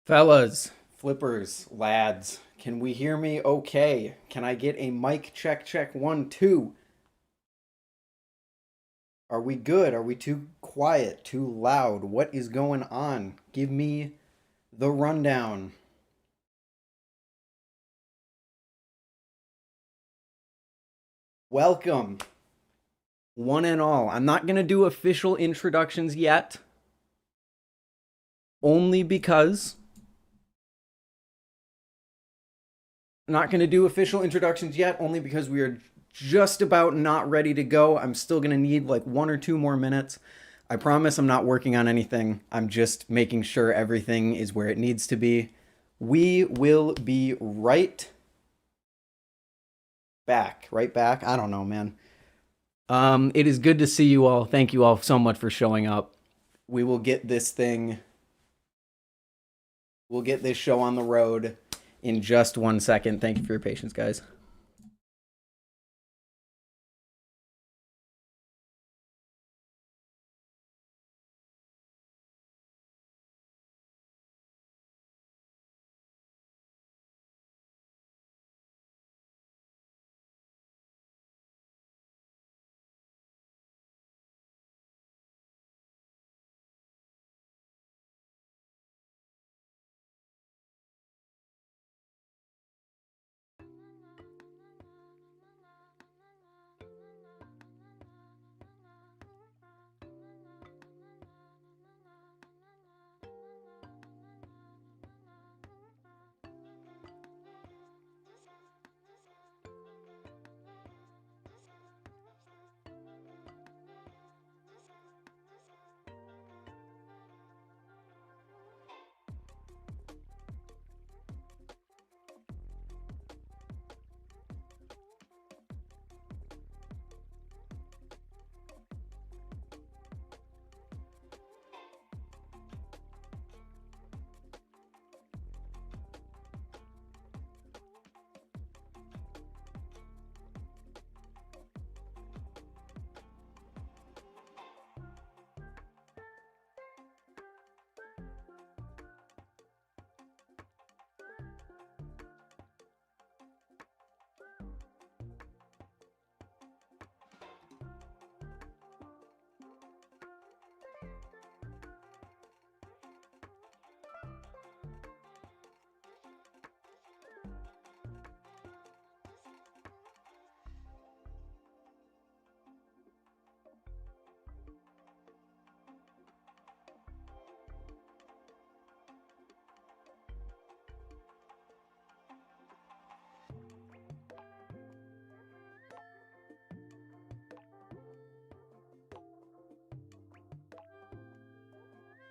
Fellas, flippers, lads, can we hear me okay? Can I get a mic check, check, 1, 2? Are we good? Are we too quiet, too loud? What is going on? Give me the rundown. Welcome, one and all. I'm not going to do official introductions yet, only because not going to do official introductions yet, only because we are just about not ready to go. I'm still going to need like 1 or 2 more minutes. I promise I'm not working on anything. I'm just making sure everything is where it needs to be. We will be right back. Right back? I don't know, man. It is good to see you all. Thank you all so much for showing up. We will get this thing. We'll get this show on the road in just 1 second. Thank you for your patience, guys.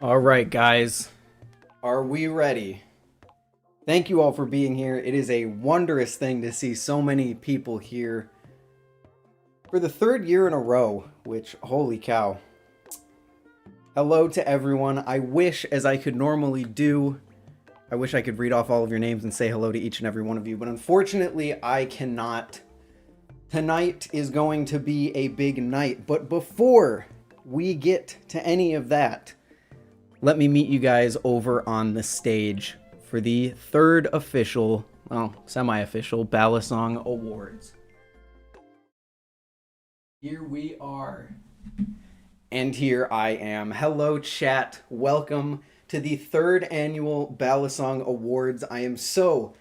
All right, guys. Are we ready? Thank you all for being here. It is a wondrous thing to see so many people here for the third year in a row, which, holy cow. Hello to everyone. I wish, as I could normally do, I wish I could read off all of your names and say hello to each and every one of you, but unfortunately, I cannot. Tonight is going to be a big night, but before we get to any of that, let me meet you guys over on the stage for the third official, well, semi-official Balisong Awards. Here we are. And here I am. Hello, chat. Welcome to the third annual Balisong Awards. I am so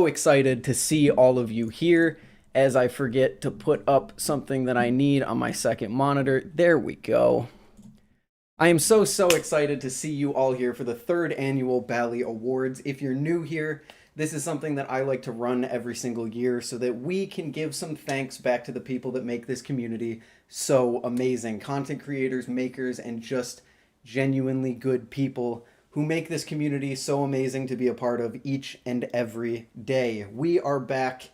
excited to see all of you here as I forget to put up something that I need on my second monitor. There we go. I am so excited to see you all here for the third annual Bali Awards. If you're new here, this is something that I like to run every single year so that we can give some thanks back to the people that make this community so amazing. Content creators, makers, and just genuinely good people who make this community so amazing to be a part of each and every day. We are back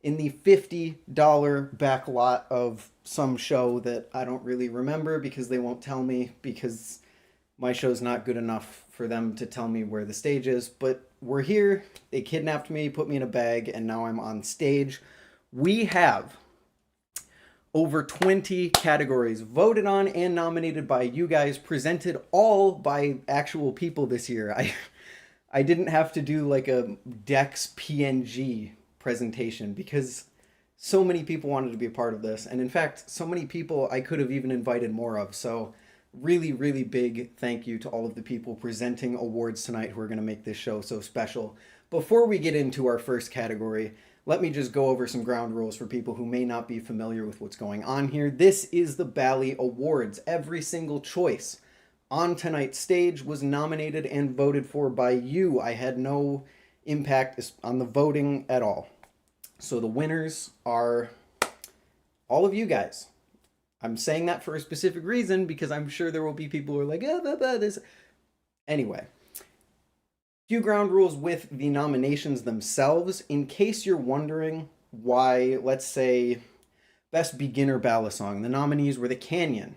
in the $50 back lot of some show that I don't really remember because they won't tell me because my show's not good enough for them to tell me where the stage is. But we're here. They kidnapped me, put me in a bag, and now I'm on stage. We have over 20 categories voted on and nominated by you guys, presented all by actual people this year. I didn't have to do like a Dex PNG presentation because so many people wanted to be a part of this. And in fact, so many people I could have even invited more of. So really, really big thank you to all of the people presenting awards tonight who are going to make this show so special. Before we get into our first category, let me just go over some ground rules for people who may not be familiar with what's going on here. This is the Bali Awards. Every single choice on tonight's stage was nominated and voted for by you. I had no impact on the voting at all. So the winners are all of you guys. I'm saying that for a specific reason because I'm sure there will be people who are like, this. Anyway, few ground rules with the nominations themselves. In case you're wondering why, let's say, Best Beginner Balisong, the nominees were the Canyon.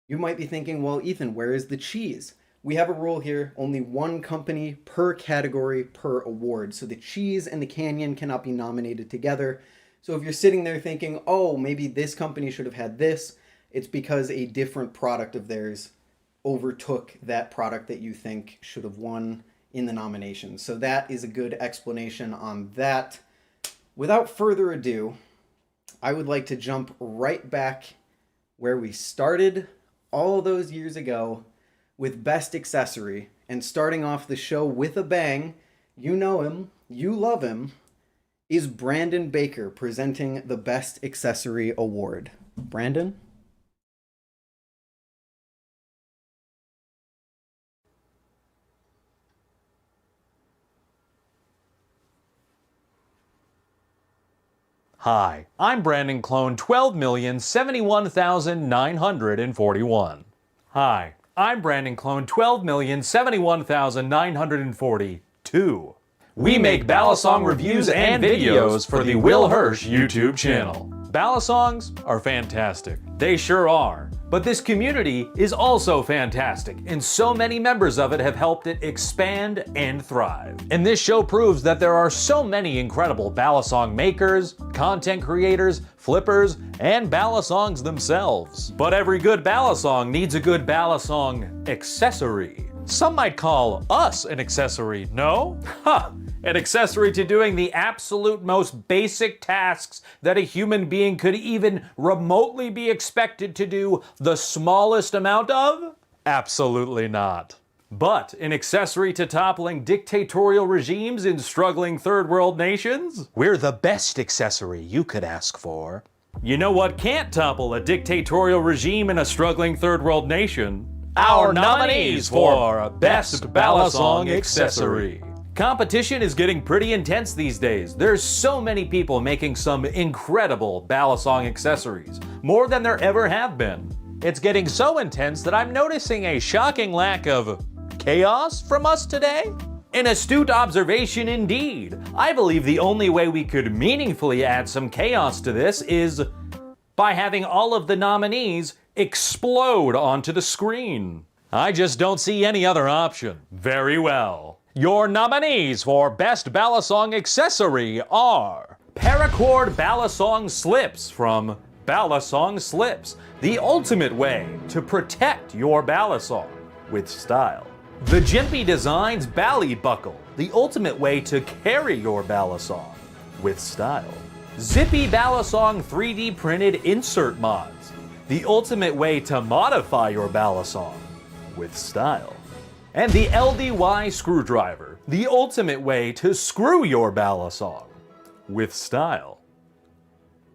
You might be thinking, well, Ethan, where is the cheese? We have a rule here, only one company per category per award. So the cheese and the Canyon cannot be nominated together. So if you're sitting there thinking, oh, maybe this company should have had this, it's because a different product of theirs overtook that product that you think should have won in the nomination. So that is a good explanation on that. Without further ado, I would like to jump right back where we started all those years ago with Best Accessory, and starting off the show with a bang, you know him, you love him, is Brandon Baker presenting the Best Accessory Award. Brandon? Hi, I'm Brandon Clone 12,071,941. Hi, I'm Brandon Clone 12,071,942. We make Balisong reviews and videos for the Will Hirsch YouTube channel. Balisongs are fantastic. They sure are. But this community is also fantastic, and so many members of it have helped it expand and thrive. And this show proves that there are so many incredible Balisong makers, content creators, flippers, and Balisongs themselves. But every good Balisong needs a good Balisong accessory. Some might call us an accessory, no? Ha! An accessory to doing the absolute most basic tasks that a human being could even remotely be expected to do the smallest amount of? Absolutely not. But an accessory to toppling dictatorial regimes in struggling third world nations? We're the best accessory you could ask for. You know what can't topple a dictatorial regime in a struggling third world nation? Our nominees for Best Balisong Accessory. Competition is getting pretty intense these days. There's so many people making some incredible Balisong accessories, more than there ever have been. It's getting so intense that I'm noticing a shocking lack of chaos from us today. An astute observation indeed. I believe the only way we could meaningfully add some chaos to this is by having all of the nominees explode onto the screen. I just don't see any other option. Very well. Your nominees for Best Balisong Accessory are Paracord Balisong Slips from Balisong Slips, the ultimate way to protect your Balisong with style. The Jimpy Designs Bally Buckle, the ultimate way to carry your Balisong with style. Zippy Balisong 3D printed insert mods, the ultimate way to modify your Balisong with style. And the LDY screwdriver, the ultimate way to screw your Balisong with style.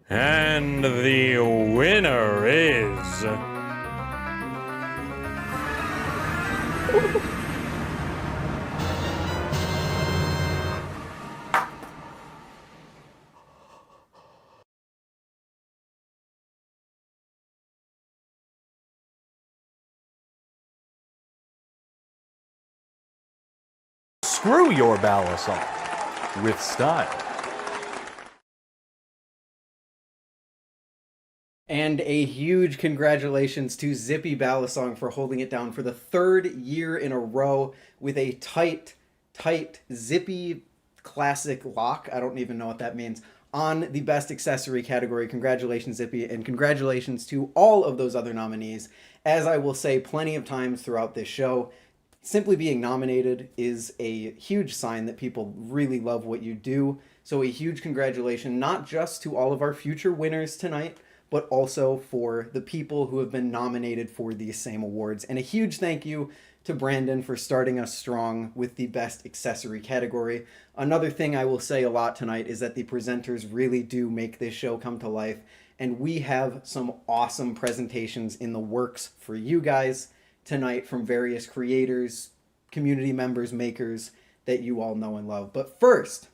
And the winner is... Screw your Balisong with style. And a huge congratulations to Zippy Balisong for holding it down for the third year in a row with a tight Zippy classic lock. I don't even know what that means. On the best accessory category. Congratulations, Zippy, and congratulations to all of those other nominees. As I will say plenty of times throughout this show, simply being nominated is a huge sign that people really love what you do. So a huge congratulations, not just to all of our future winners tonight, but also for the people who have been nominated for these same awards. And a huge thank you to Brandon for starting us strong with the best accessory category. Another thing I will say a lot tonight is that the presenters really do make this show come to life, and we have some awesome presentations in the works for you guys tonight from various creators, community members, makers that you all know and love. But first,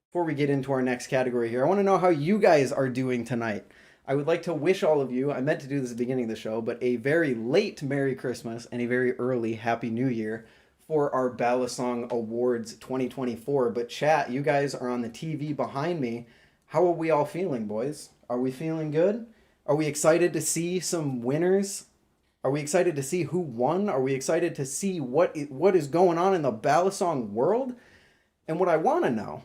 before we get into our next category here, I want to know how you guys are doing tonight. I would like to wish all of you, I meant to do this at the beginning of the show, but a very late Merry Christmas and a very early Happy New Year for our Balisong Awards 2024. But chat, you guys are on the TV behind me. How are we all feeling, boys? Are we feeling good? Are we excited to see some winners? Are we excited to see who won? Are we excited to see what is going on in the Balisong world? And what I want to know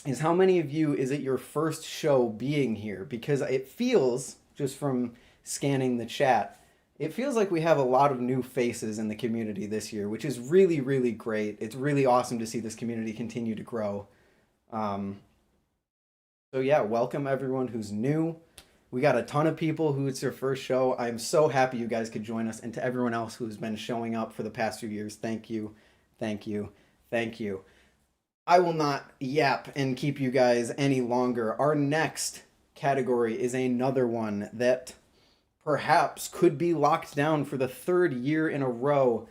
is how many of you is it your first show being here? Because it feels, just from scanning the chat, it feels like we have a lot of new faces in the community this year, which is really, really great. It's really awesome to see this community continue to grow. So yeah, welcome everyone who's new. We got a ton of people who it's their first show. I'm so happy you guys could join us. And to everyone else who's been showing up for the past few years, thank you, thank you, thank you. I will not yap and keep you guys any longer. Our next category is another one that perhaps could be locked down for the third year in a row.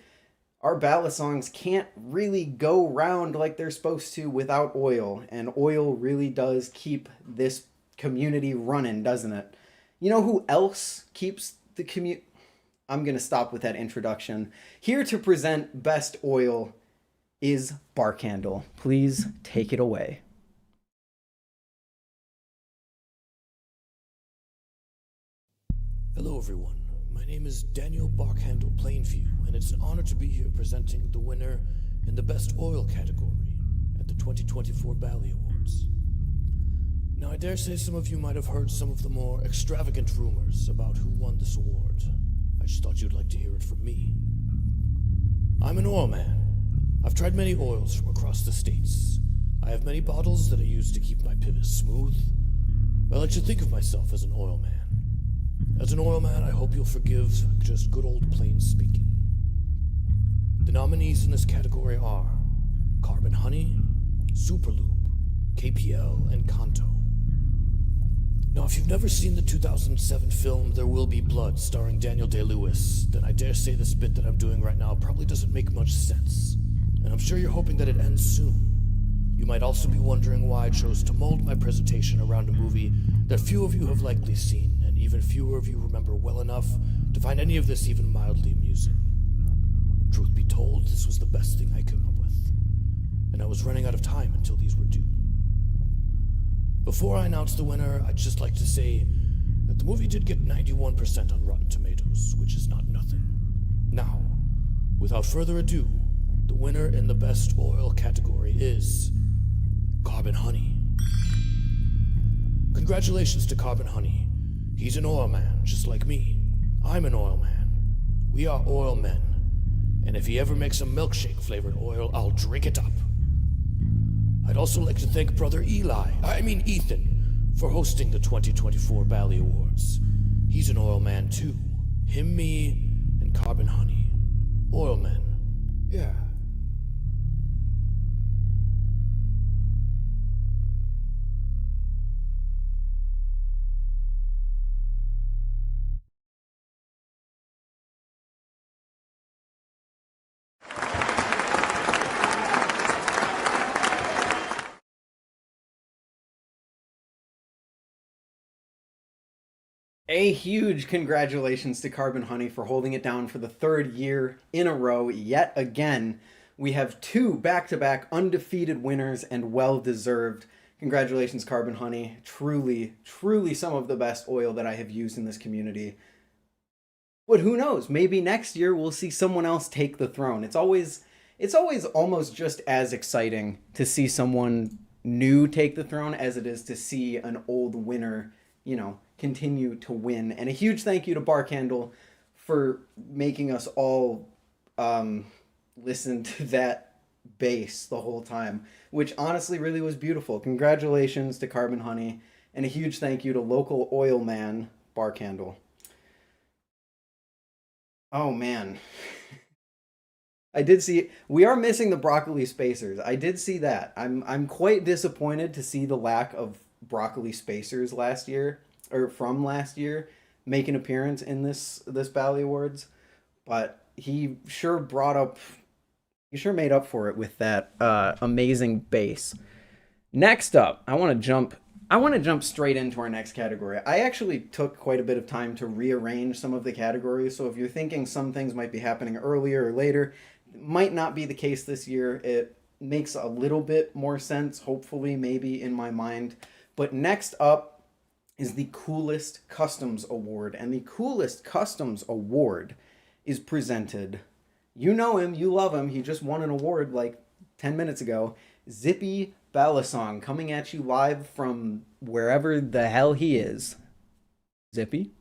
Our Balisongs can't really go round like they're supposed to without oil, and oil really does keep this community running, doesn't it? You know who else keeps the community? I'm going to stop with that introduction. Here to present Best Oil is Barcandle. Please take it away. Hello everyone, my name is Daniel Barkhandle Plainview, and it's an honor to be here presenting the winner in the Best Oil category at the 2024 Bali Awards. Now I dare say some of you might have heard some of the more extravagant rumors about who won this award. I just thought you'd like to hear it from me. I'm an oil man. I've tried many oils from across the states. I have many bottles that I use to keep my pivots smooth. I like to think of myself as an oil man. As an oil man, I hope you'll forgive just good old plain speaking. The nominees in this category are Carbon Honey, Superloop, KPL, and Kanto. Now, if you've never seen the 2007 film There Will Be Blood starring Daniel Day-Lewis, then I dare say this bit that I'm doing right now probably doesn't make much sense. And I'm sure you're hoping that it ends soon. You might also be wondering why I chose to mold my presentation around a movie that few of you have likely seen, and even fewer of you remember well enough to find any of this even mildly amusing. Truth be told, this was the best thing I came up with, and I was running out of time until these were due. Before I announce the winner, I'd just like to say that the movie did get 91% on Rotten Tomatoes, which is not nothing. Now, without further ado, the winner in the Best Oil category is Carbon Honey. Congratulations to Carbon Honey. He's an oil man, just like me. I'm an oil man. We are oil men. And if he ever makes a milkshake flavored oil, I'll drink it up. I'd also like to thank brother Ethan, for hosting the 2024 Bali Awards. He's an oil man too. Him, me, and Carbon Honey. Oil men. Yeah. A huge congratulations to Carbon Honey for holding it down for the third year in a row. Yet again, we have two back-to-back undefeated winners and well-deserved. Congratulations, Carbon Honey. Truly, truly some of the best oil that I have used in this community. But who knows? Maybe next year we'll see someone else take the throne. It's always almost just as exciting to see someone new take the throne as it is to see an old winner, continue to win. And a huge thank you to Barcandle for making us all listen to that bass the whole time, which honestly really was beautiful. Congratulations to Carbon Honey, and a huge thank you to local oil man Barcandle. Oh man. I did see we are missing the broccoli spacers. I did see that. I'm quite disappointed to see the lack of broccoli spacers last year or from last year make an appearance in this Bali Awards, but he sure made up for it with that amazing bass. Next up, I want to jump straight into our next category. I actually took quite a bit of time to rearrange some of the categories, so if you're thinking some things might be happening earlier or later, it might not be the case this year. It makes a little bit more sense, hopefully, maybe in my mind. But next up is the Coolest Customs Award, and the Coolest Customs Award is presented. You know him, you love him. He just won an award like 10 minutes ago. Zippy Balisong coming at you live from wherever the hell he is. Zippy?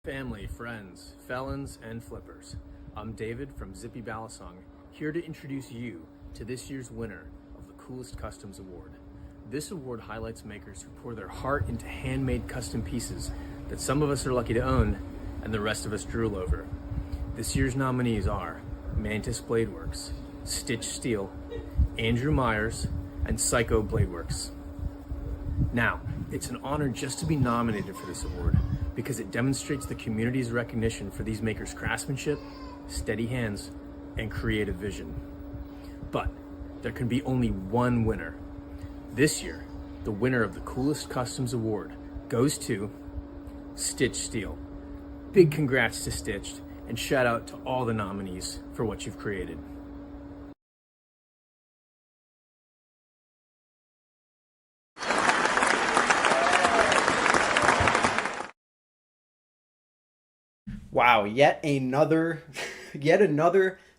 Family, friends, felons, and flippers. I'm David from Zippy Balisong, here to introduce you to this year's winner of the Coolest Customs Award. This award highlights makers who pour their heart into handmade custom pieces that some of us are lucky to own and the rest of us drool over. This year's nominees are Mantis Bladeworks, Stitch Steel, Andrew Myers, and Psycho Bladeworks. Now, it's an honor just to be nominated for this award because it demonstrates the community's recognition for these makers' craftsmanship, steady hands, and creative vision. But there can be only one winner. This year, the winner of the Coolest Customs Award goes to Stitch Steel. Big congrats to Stitched, and shout out to all the nominees for what you've created. Wow, yet another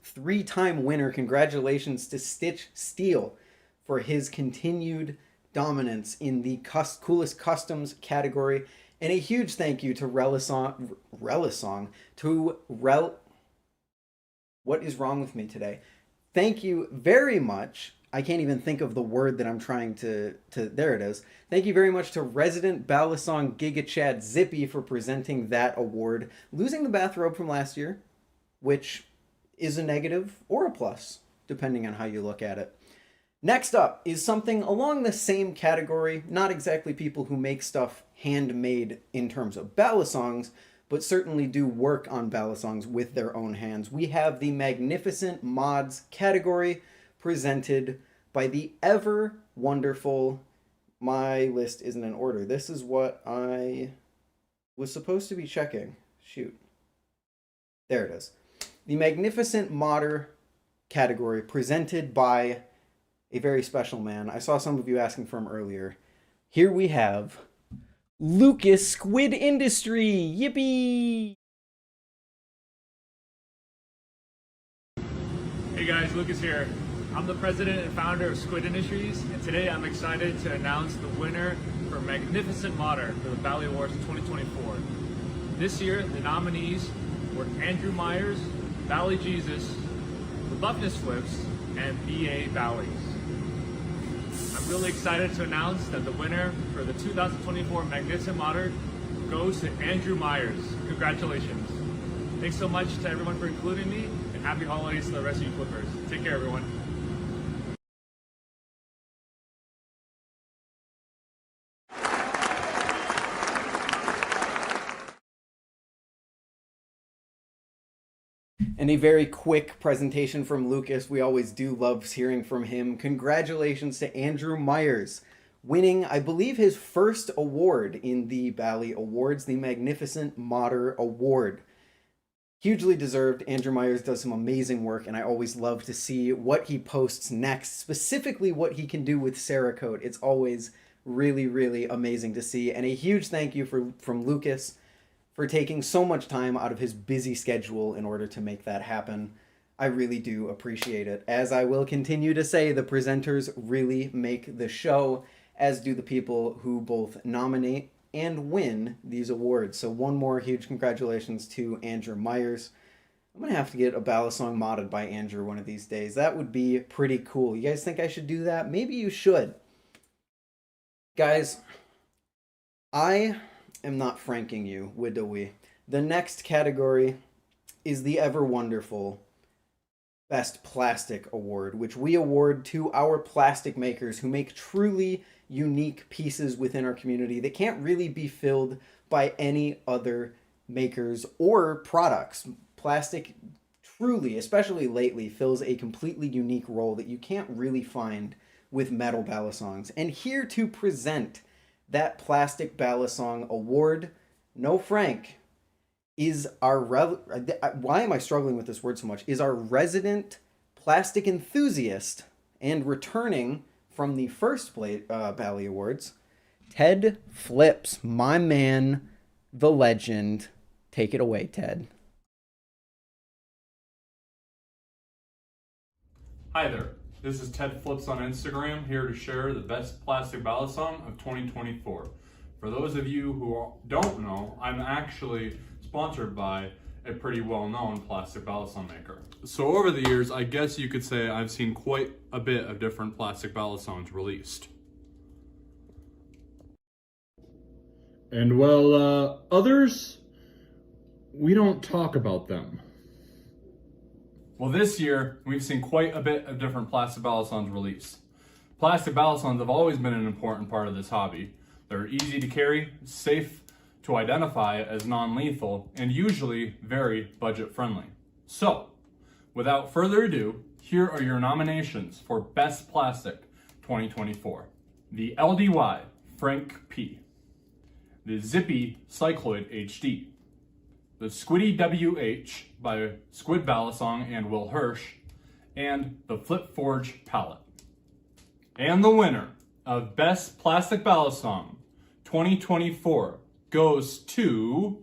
three-time winner. Congratulations to Stitch Steel for his continued dominance in the Coolest Customs category. And a huge thank you to What is wrong with me today? Thank you very much. I can't even think of the word that I'm trying to there it is. Thank you very much to resident Balisong Giga Chad Zippy for presenting that award. Losing the bathrobe from last year, which is a negative or a plus, depending on how you look at it. Next up is something along the same category, not exactly people who make stuff handmade in terms of Balisongs, but certainly do work on Balisongs with their own hands. We have the Magnificent Mods category presented by the ever wonderful, my list isn't in order. This is what I was supposed to be checking. Shoot. There it is. The Magnificent Modder category presented by a very special man. I saw some of you asking for him earlier. Here we have Lucas Squid Industry. Yippee! Hey guys, Lucas here. I'm the president and founder of Squid Industries, and today I'm excited to announce the winner for Magnificent Modder for the Bali Awards 2024. This year, the nominees were Andrew Myers, Bali Jesus, the Buffness Flips, and BA Bally's. I'm really excited to announce that the winner for the 2024 Magnificent Modder goes to Andrew Myers. Congratulations. Thanks so much to everyone for including me, and happy holidays to the rest of you flippers. Take care, everyone. And a very quick presentation from Lucas. We always do love hearing from him. Congratulations to Andrew Myers, winning, I believe, his first award in the Bali Awards, the Magnificent Modder Award. Hugely deserved. Andrew Myers does some amazing work, and I always love to see what he posts next, specifically what he can do with Cerakote. It's always really, really amazing to see. And a huge thank you from Lucas for taking so much time out of his busy schedule in order to make that happen. I really do appreciate it. As I will continue to say, the presenters really make the show, as do the people who both nominate and win these awards. So one more huge congratulations to Andrew Myers. I'm going to have to get a Balisong modded by Andrew one of these days. That would be pretty cool. You guys think I should do that? Maybe you should. Guys, I am not franking you, widowy. The next category is the ever wonderful Best Plastic Award, which we award to our plastic makers who make truly unique pieces within our community that can't really be filled by any other makers or products. Plastic truly, especially lately, fills a completely unique role that you can't really find with metal Balisongs. And here to present that Plastic Balisong Award, no Frank, is our why am I struggling with this word so much? Is our resident plastic enthusiast and returning from the first Bali Awards, Ted Flips, my man, the legend. Take it away, Ted. Hi there, this is Ted Flips on Instagram, here to share the best plastic Balisong of 2024. For those of you who don't know, I'm actually sponsored by a pretty well-known plastic Balisong maker. So over the years, I guess you could say I've seen quite a bit of different plastic Balisongs released. And well, others, we don't talk about them. Well, this year, we've seen quite a bit of different plastic Balisongs released. Plastic Balisongs have always been an important part of this hobby. They're easy to carry, safe to identify as non-lethal, and usually very budget-friendly. So, without further ado, here are your nominations for Best Plastic 2024. The LDY Frank P. The Zippy Cycloid HD. The Squiddy WH by Squid Balisong and Will Hirsch, and the Flip Forge palette. And the winner of Best Plastic Balisong 2024 goes to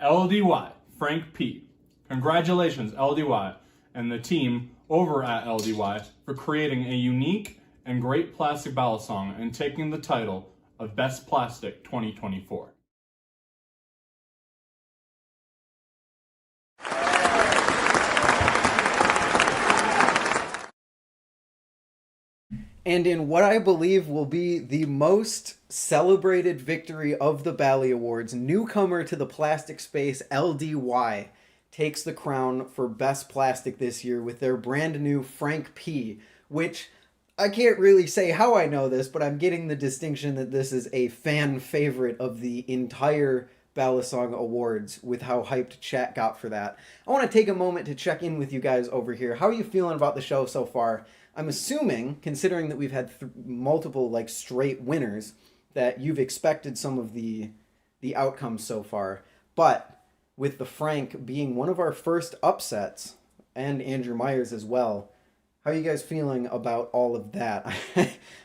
LDY Frank P. Congratulations, LDY, and the team over at LDY for creating a unique and great plastic Balisong and taking the title of Best Plastic 2024. And in what I believe will be the most celebrated victory of the Bali Awards, newcomer to the plastic space, LDY, takes the crown for Best Plastic this year with their brand new Frank P, which I can't really say how I know this, but I'm getting the distinction that this is a fan favorite of the entire Balisong Awards with how hyped chat got for that. I want to take a moment to check in with you guys over here. How are you feeling about the show so far? I'm assuming, considering that we've had multiple like straight winners, that you've expected some of the outcomes so far. But with the Frank being one of our first upsets, and Andrew Myers as well, how are you guys feeling about all of that?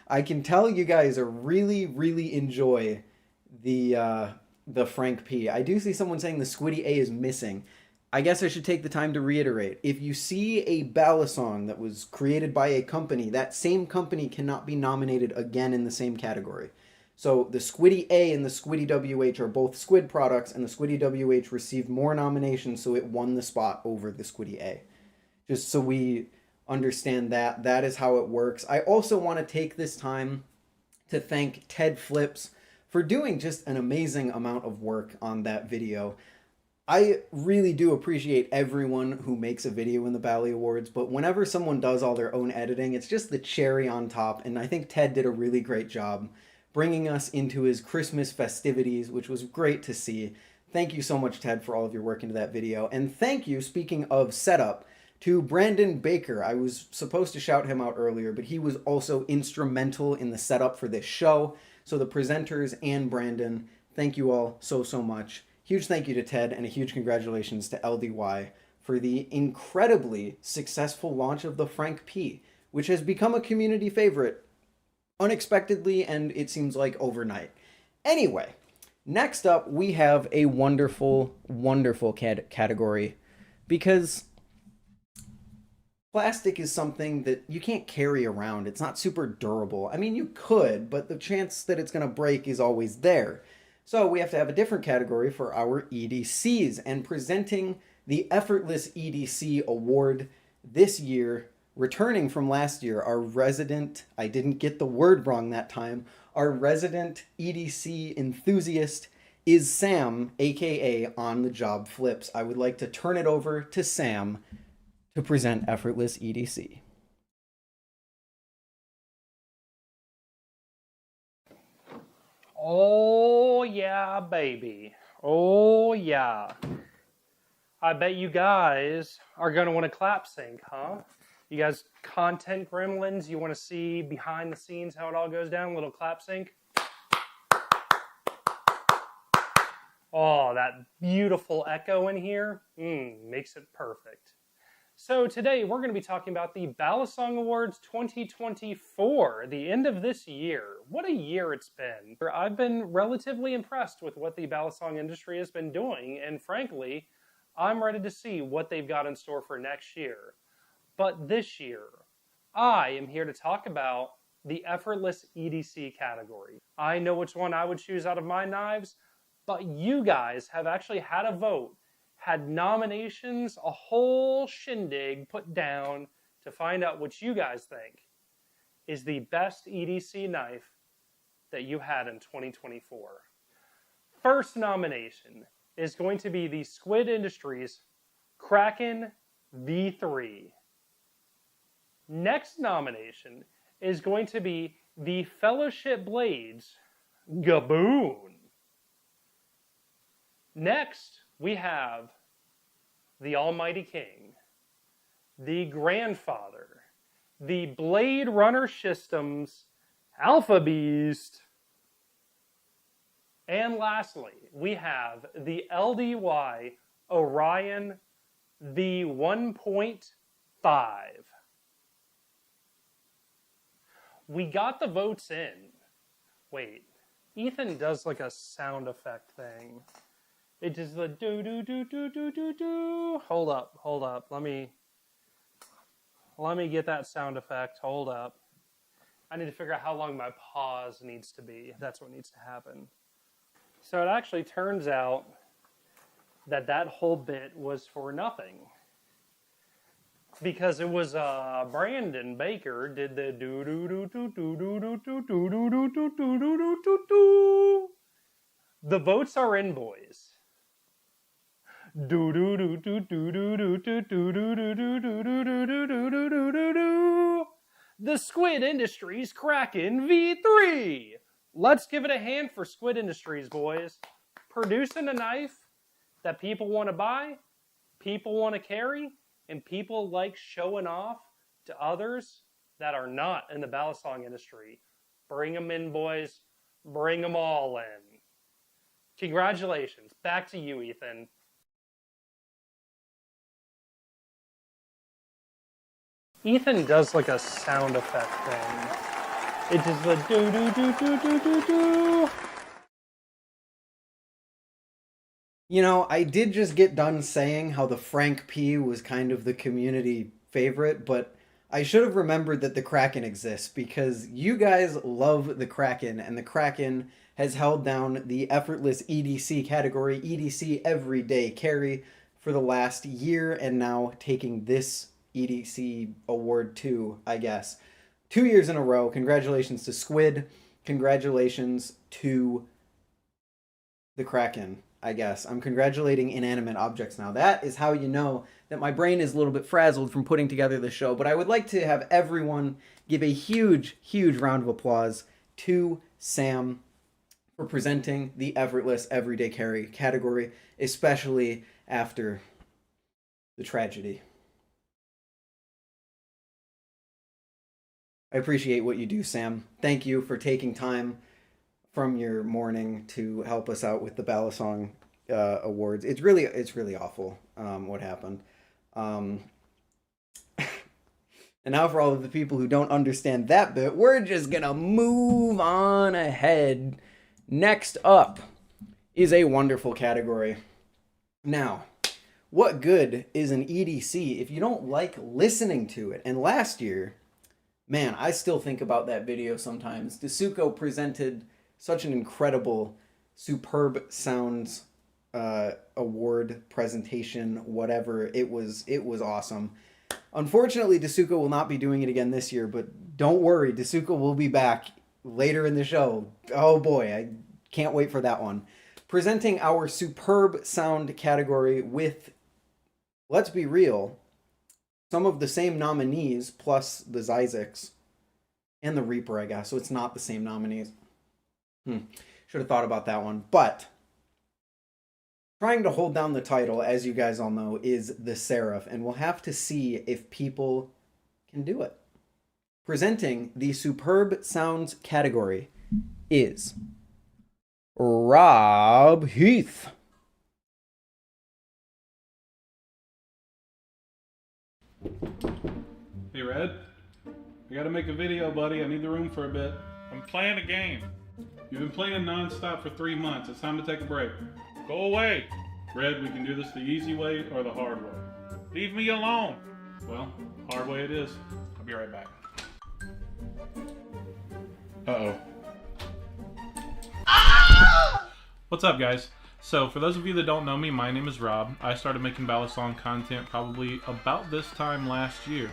I can tell you guys are really enjoy the Frank P. I do see someone saying the Squiddy A is missing. I guess I should take the time to reiterate. If you see a Balisong that was created by a company, that same company cannot be nominated again in the same category. So the Squiddy A and the Squiddy WH are both Squid products, and the Squiddy WH received more nominations, so it won the spot over the Squiddy A. Just so we understand that. That is how it works. I also want to take this time to thank Ted Flips for doing just an amazing amount of work on that video. I really do appreciate everyone who makes a video in the Bali Awards, but whenever someone does all their own editing, it's just the cherry on top, and I think Ted did a really great job bringing us into his Christmas festivities, which was great to see. Thank you so much, Ted, for all of your work into that video. And thank you, speaking of setup, to Brandon Baker. I was supposed to shout him out earlier, but he was also instrumental in the setup for this show. So the presenters and Brandon, thank you all so much. Huge thank you to Ted, and a huge congratulations to LDY for the incredibly successful launch of the Frank P, which has become a community favorite unexpectedly, and it seems like overnight. Anyway, next up we have a wonderful category, because plastic is something that you can't carry around. It's not super durable. I mean, you could, but the chance that it's going to break is always there. So we have to have a different category for our EDCs, and presenting the Effortless EDC award this year, returning from last year, our resident, I didn't get the word wrong that time, our resident EDC enthusiast is Sam, aka On the Job Flips. I would like to turn it over to Sam to present Effortless EDC. Oh yeah, baby. Oh yeah. I bet you guys are gonna want to clap sync, huh? You guys content gremlins, you want to see behind the scenes how it all goes down, little clap sync? Oh, that beautiful echo in here, makes it perfect. So today we're going to be talking about the Balisong Awards 2024, the end of this year. What a year it's been. I've been relatively impressed with what the Balisong industry has been doing, and frankly, I'm ready to see what they've got in store for next year. But this year, I am here to talk about the Effortless EDC category. I know which one I would choose out of my knives, but you guys have actually had a vote, had nominations, a whole shindig put down to find out what you guys think is the best EDC knife that you had in 2024. First nomination is going to be the Squid Industries Kraken V3. Next nomination is going to be the Fellowship Blades Gaboon. Next, we have the Almighty King, the Grandfather, the Blade Runner Systems Alpha Beast, and lastly, we have the LDY Orion V1.5. We got the votes in. Wait, Ethan does like a sound effect thing. It is the do do do do do do do. Hold up. Let me get that sound effect. Hold up. I need to figure out how long my pause needs to be. That's what needs to happen. So it actually turns out that that whole bit was for nothing. Because it was Brandon Baker did the do do do do do do do do do do do do do do do do. The votes are in, boys. Do do do do do do do do do do do do do do do do do do do do. The Squid Industries Kraken V3. Let's give it a hand for Squid Industries, boys. Producing a knife that people want to buy, people want to carry, and people like showing off to others that are not in the Balisong industry. Bring them in, boys. Bring them all in. Congratulations. Back to you, Ethan. Ethan does like a sound effect thing. It is the do do do do do do do. You know, I did just get done saying how the Frank P was kind of the community favorite, but I should have remembered that the Kraken exists because you guys love the Kraken, and the Kraken has held down the Effortless EDC category, EDC Everyday Carry, for the last year, and now taking this EDC award too, I guess. 2 years in a row. Congratulations to Squid. Congratulations to the Kraken, I guess. I'm congratulating inanimate objects now. That is how you know that my brain is a little bit frazzled from putting together the show. But I would like to have everyone give a huge, huge round of applause to Sam for presenting the Effortless Everyday Carry category, especially after the tragedy. I appreciate what you do, Sam. Thank you for taking time from your morning to help us out with the Balisong awards. It's really awful what happened. And now for all of the people who don't understand that bit, we're just gonna move on ahead. Next up is a wonderful category. Now, what good is an EDC if you don't like listening to it? And last year, man, I still think about that video sometimes. Dasuko presented such an incredible, superb sounds award presentation, whatever. It was awesome. Unfortunately, Dasuko will not be doing it again this year, but don't worry, Dasuko will be back later in the show. Oh boy, I can't wait for that one. Presenting our superb sound category with, let's be real, some of the same nominees plus the Zyzix and the Reaper, I guess. So it's not the same nominees. Should have thought about that one. But trying to hold down the title, as you guys all know, is the SlifT, and we'll have to see if people can do it. Presenting the superb sounds category is Rob Heath. Hey Red, I gotta make a video, buddy. I need the room for a bit. I'm playing a game. You've been playing non-stop for 3 months. It's time to take a break. Go away. Red, we can do this the easy way or the hard way. Leave me alone. Well, hard way it is. I'll be right back. Uh-oh. What's up, guys? So, for those of you that don't know me, my name is Rob. I started making Balisong content probably about this time last year.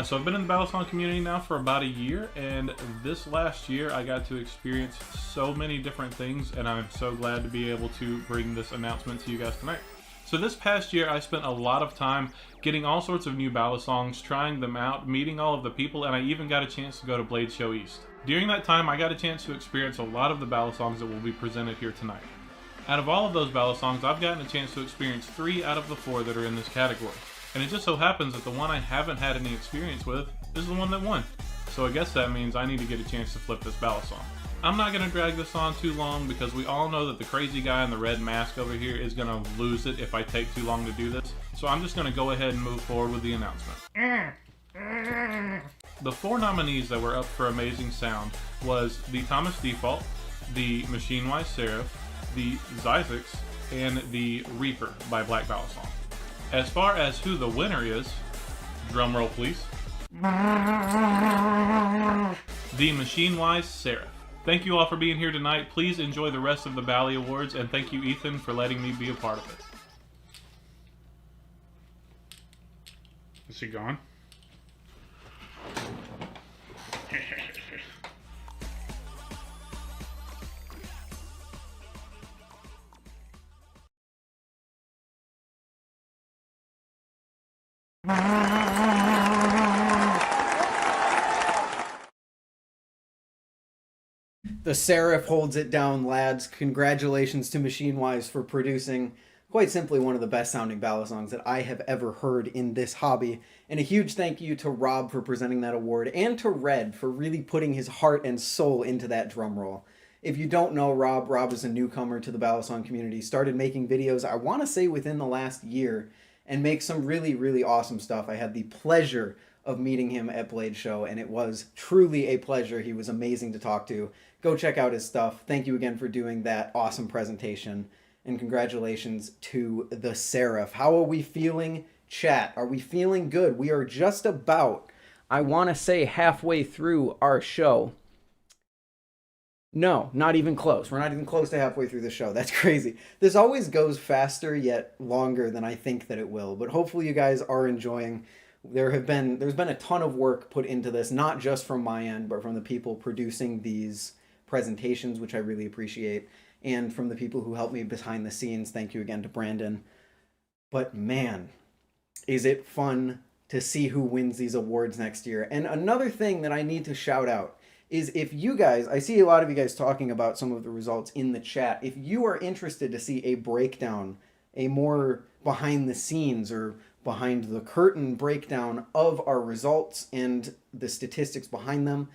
So I've been in the Balisong community now for about a year, and this last year I got to experience so many different things, and I'm so glad to be able to bring this announcement to you guys tonight. So this past year I spent a lot of time getting all sorts of new Balisongs, trying them out, meeting all of the people, and I even got a chance to go to Blade Show East. During that time I got a chance to experience a lot of the Balisongs that will be presented here tonight. Out of all of those Balisongs, I've gotten a chance to experience 3 out of the 4 that are in this category. And it just so happens that the one I haven't had any experience with is the one that won. So I guess that means I need to get a chance to flip this Balisong. I'm not going to drag this on too long because we all know that the crazy guy in the red mask over here is going to lose it if I take too long to do this. So I'm just going to go ahead and move forward with the announcement. The 4 nominees that were up for Amazing Sound was the Thomas Default, the Machinewise SlifT, the Zyzix, and the Reaper by Black Balisong. As far as who the winner is, drum roll please. The Machinewise SlifT. Thank you all for being here tonight. Please enjoy the rest of the Bali Awards, and thank you, Ethan, for letting me be a part of it. Is he gone? The SlifT holds it down, lads. Congratulations to Machinewise for producing, quite simply, one of the best sounding Balisongs that I have ever heard in this hobby. And a huge thank you to Rob for presenting that award, and to Red for really putting his heart and soul into that drum roll. If you don't know Rob is a newcomer to the Balisong community. Started making videos, I want to say, within the last year, and makes some really, really awesome stuff. I had the pleasure of meeting him at Blade Show, and it was truly a pleasure. He was amazing to talk to. Go check out his stuff. Thank you again for doing that awesome presentation, and congratulations to the SlifT. How are we feeling, chat? Are we feeling good? We are just about, I want to say, halfway through our show. No, not even close. We're not even close to halfway through the show. That's crazy. This always goes faster yet longer than I think that it will, but hopefully you guys are enjoying. There's been a ton of work put into this, not just from my end, but from the people producing these presentations, which I really appreciate, and from the people who helped me behind the scenes. Thank you again to Brandon. But man, is it fun to see who wins these awards next year. And another thing that I need to shout out is, if you guys, I see a lot of you guys talking about some of the results in the chat. If you are interested to see a breakdown, a more behind the scenes or behind the curtain breakdown of our results and the statistics behind them,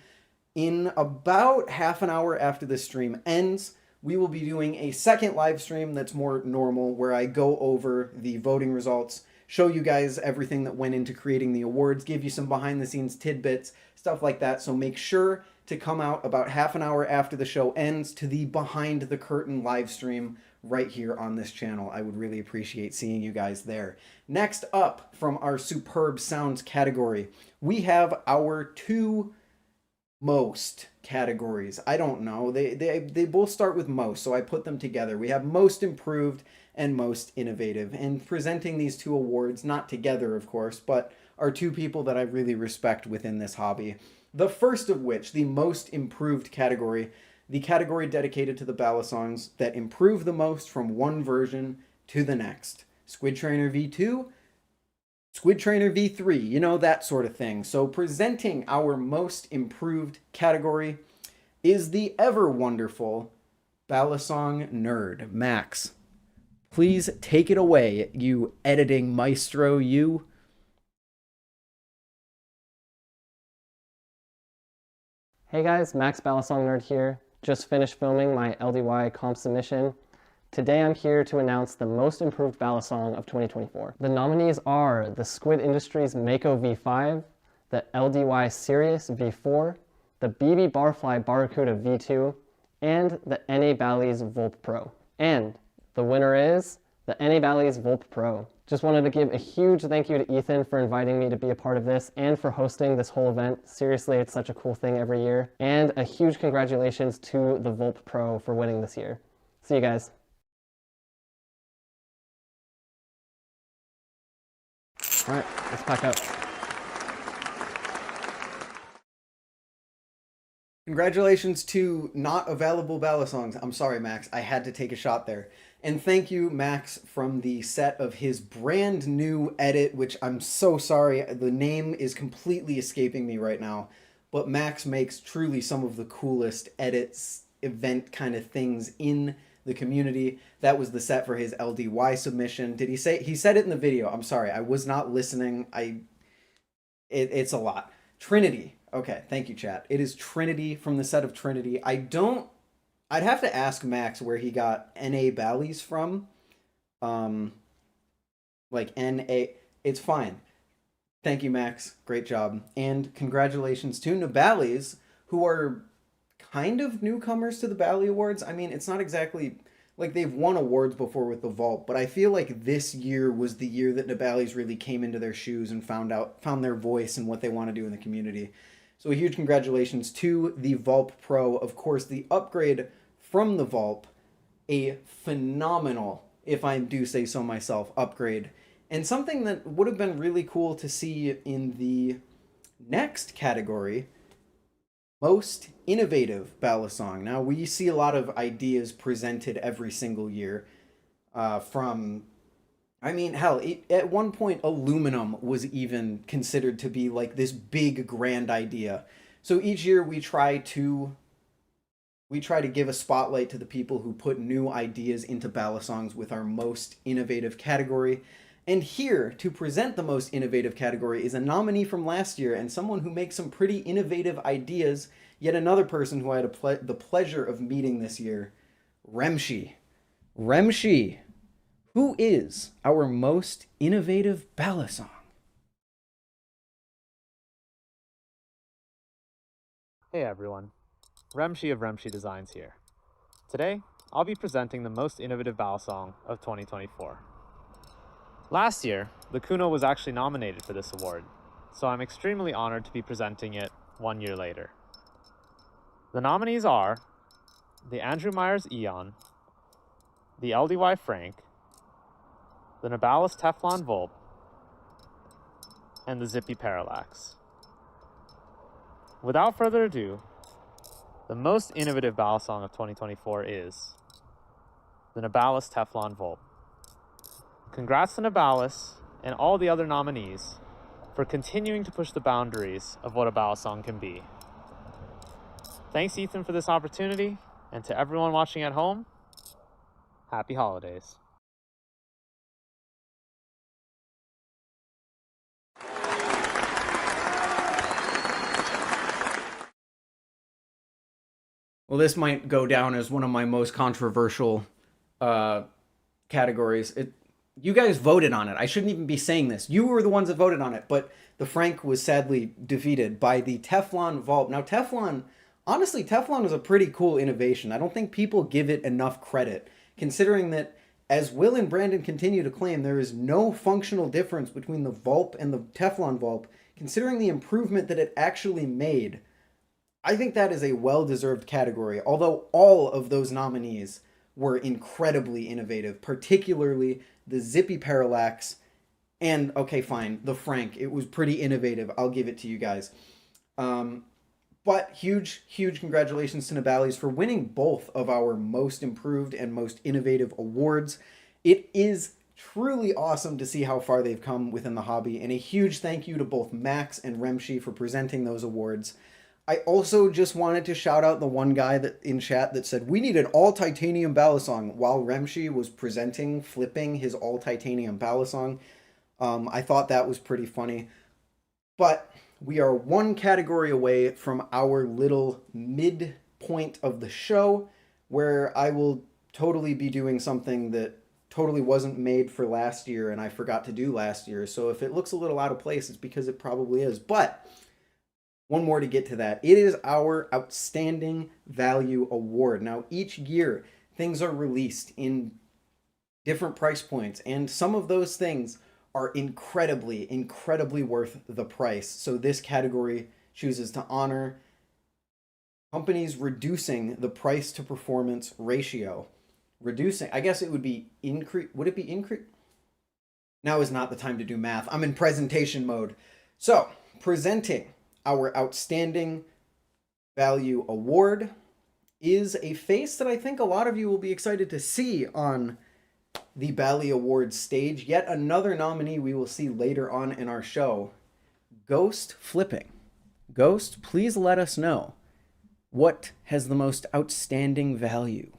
in about half an hour after this stream ends, we will be doing a second live stream that's more normal, where I go over the voting results, show you guys everything that went into creating the awards, give you some behind the scenes tidbits, stuff like that. So make sure to come out about half an hour after the show ends to the behind the curtain live stream right here on this channel. I would really appreciate seeing you guys there. Next up from our superb sounds category, we have our two most categories. I don't know. They both start with most, so I put them together. We have most improved and most innovative. And presenting these two awards, not together, of course, but are two people that I really respect within this hobby. The first of which, the most improved category, the category dedicated to the Balisongs that improve the most from one version to the next. Squid Trainer V2, Squid Trainer V3, you know, that sort of thing. So presenting our most improved category is the ever wonderful Balisong nerd, Max. Please take it away, you editing maestro, you. Hey guys, Max Balisong Nerd here. Just finished filming my LDY comp submission. Today I'm here to announce the most improved Balisong of 2024. The nominees are the Squid Industries Mako V5, the LDY Sirius V4, the BB Barfly Barracuda V2, and the NA Bally's Volp Pro. And the winner is the NA Bally's Volp Pro. Just wanted to give a huge thank you to Ethan for inviting me to be a part of this and for hosting this whole event. Seriously, it's such a cool thing every year. And a huge congratulations to the Volp Pro for winning this year. See you guys. All right, let's pack up. Congratulations to not available Balisongs. I'm sorry, Max. I had to take a shot there. And thank you, Max, from the set of his brand new edit, which I'm so sorry. The name is completely escaping me right now. But Max makes truly some of the coolest edits, event kind of things in the community. That was the set for his LDY submission. Did he say? He said it in the video. I'm sorry. I was not listening. It's a lot. Trinity. Okay, thank you, chat. It is Trinity from the set of Trinity. I'd have to ask Max where he got NA Bally's from. Like NA, it's fine. Thank you, Max. Great job. And congratulations to Nabali's, who are kind of newcomers to the Bali Awards. I mean, it's not exactly like they've won awards before with the Vault, but I feel like this year was the year that Nabali's really came into their shoes and found their voice and what they want to do in the community. So a huge congratulations to the Volp Pro. Of course, the upgrade from the Volp, a phenomenal, if I do say so myself, upgrade. And something that would have been really cool to see in the next category, most innovative Balisong. Now, we see a lot of ideas presented every single year from... I mean, hell, at one point, aluminum was even considered to be like this big, grand idea. So each year we try to give a spotlight to the people who put new ideas into Balisongs with our most innovative category. And here, to present the most innovative category, is a nominee from last year and someone who makes some pretty innovative ideas. Yet another person who I had the pleasure of meeting this year, Remshi. Remshi. Who is our most innovative Balisong? Hey everyone, Remshi of Remshi Designs here. Today, I'll be presenting the most innovative Balisong of 2024. Last year, the Kuno was actually nominated for this award, so I'm extremely honored to be presenting it 1 year later. The nominees are the Andrew Myers Eon, the LDY Frank, the Nabalis Teflon Volp, and the Zippy Parallax. Without further ado, the most innovative Balisong of 2024 is the Nabalis Teflon Volp. Congrats to Nabalis and all the other nominees for continuing to push the boundaries of what a Balisong can be. Thanks, Ethan, for this opportunity, and to everyone watching at home, happy holidays. Well, this might go down as one of my most controversial categories. You guys voted on it. I shouldn't even be saying this. You were the ones that voted on it, but the Frank was sadly defeated by the Teflon Volp. Now, Teflon honestly, Teflon was a pretty cool innovation. I don't think people give it enough credit, considering that, as Will and Brandon continue to claim, there is no functional difference between the Vulp and the Teflon Vulp. Considering the improvement that it actually made, I think that is a well-deserved category, although all of those nominees were incredibly innovative, particularly the Zippy Parallax and, okay, fine, the Frank. It was pretty innovative. I'll give it to you guys. But huge congratulations to Nabali's for winning both of our most improved and most innovative awards. It is truly awesome to see how far they've come within the hobby, and a huge thank you to both Max and Remshi for presenting those awards. I also just wanted to shout out the one guy that in chat that said we need an all titanium Balisong while Remshi was flipping his all titanium Balisong. I thought that was pretty funny. But we are one category away from our little midpoint of the show, where I will totally be doing something that totally wasn't made for last year and I forgot to do last year. So if it looks a little out of place, it's because it probably is. But one more to get to that. It is our Outstanding Value Award. Now, each year, things are released in different price points, and some of those things are incredibly worth the price. So this category chooses to honor companies reducing the price to performance ratio. Reducing, I guess it would be increase. Would it be increase? Now is not the time to do math. I'm in presentation mode. So, presenting our Outstanding Value Award is a face that I think a lot of you will be excited to see on the Bali Awards stage. Yet another nominee we will see later on in our show. Ghost Flipping. Ghost, please let us know what has the most outstanding value.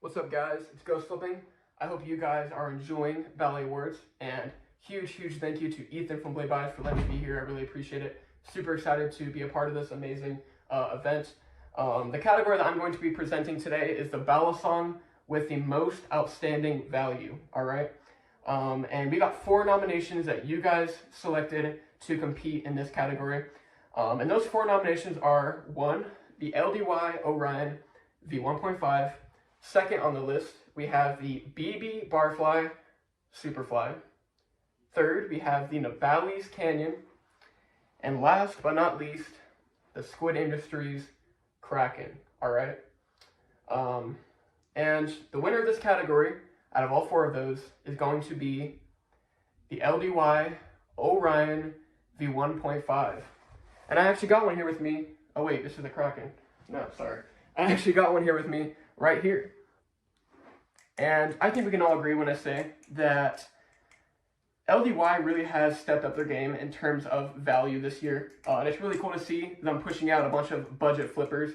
What's up, guys? It's Ghost Flipping. I hope you guys are enjoying Bali Awards, and huge thank you to Ethan from Blade Bias for letting me be here. I really appreciate it. Super excited to be a part of this amazing event. The category that I'm going to be presenting today is the Balisong with the most outstanding value, all right? And we got 4 nominations that you guys selected to compete in this category. And those 4 nominations are 1, the LDY Orion V1.5. Second on the list, we have the BB Barfly Superfly. Third, we have the Nabali's Canyon. And last but not least, the Squid Industries Kraken, all right? And the winner of this category, out of all 4 of those, is going to be the LDY Orion V1.5. And I actually got one here with me. Oh wait, this is the Kraken. No, sorry. I actually got one here with me right here. And I think we can all agree when I say that LDY really has stepped up their game in terms of value this year. And it's really cool to see them pushing out a bunch of budget flippers.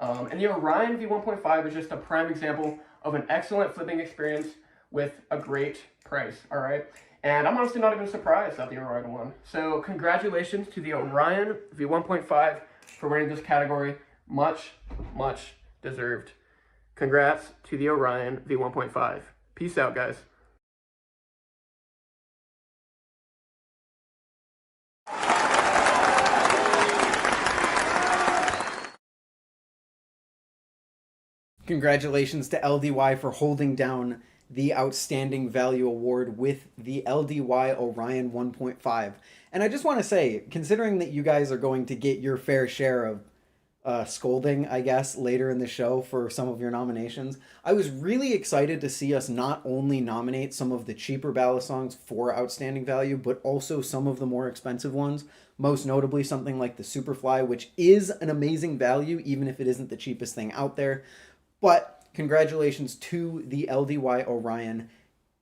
And the Orion V1.5 is just a prime example of an excellent flipping experience with a great price, all right? And I'm honestly not even surprised that the Orion won. So congratulations to the Orion V1.5 for winning this category. Much deserved. Congrats to the Orion V1.5. Peace out, guys. Congratulations to LDY for holding down the Outstanding Value Award with the LDY Orion 1.5. And I just want to say, considering that you guys are going to get your fair share of scolding, I guess, later in the show for some of your nominations, I was really excited to see us not only nominate some of the cheaper Balisongs for Outstanding Value, but also some of the more expensive ones, most notably something like the Superfly, which is an amazing value, even if it isn't the cheapest thing out there. But congratulations to the LDY Orion.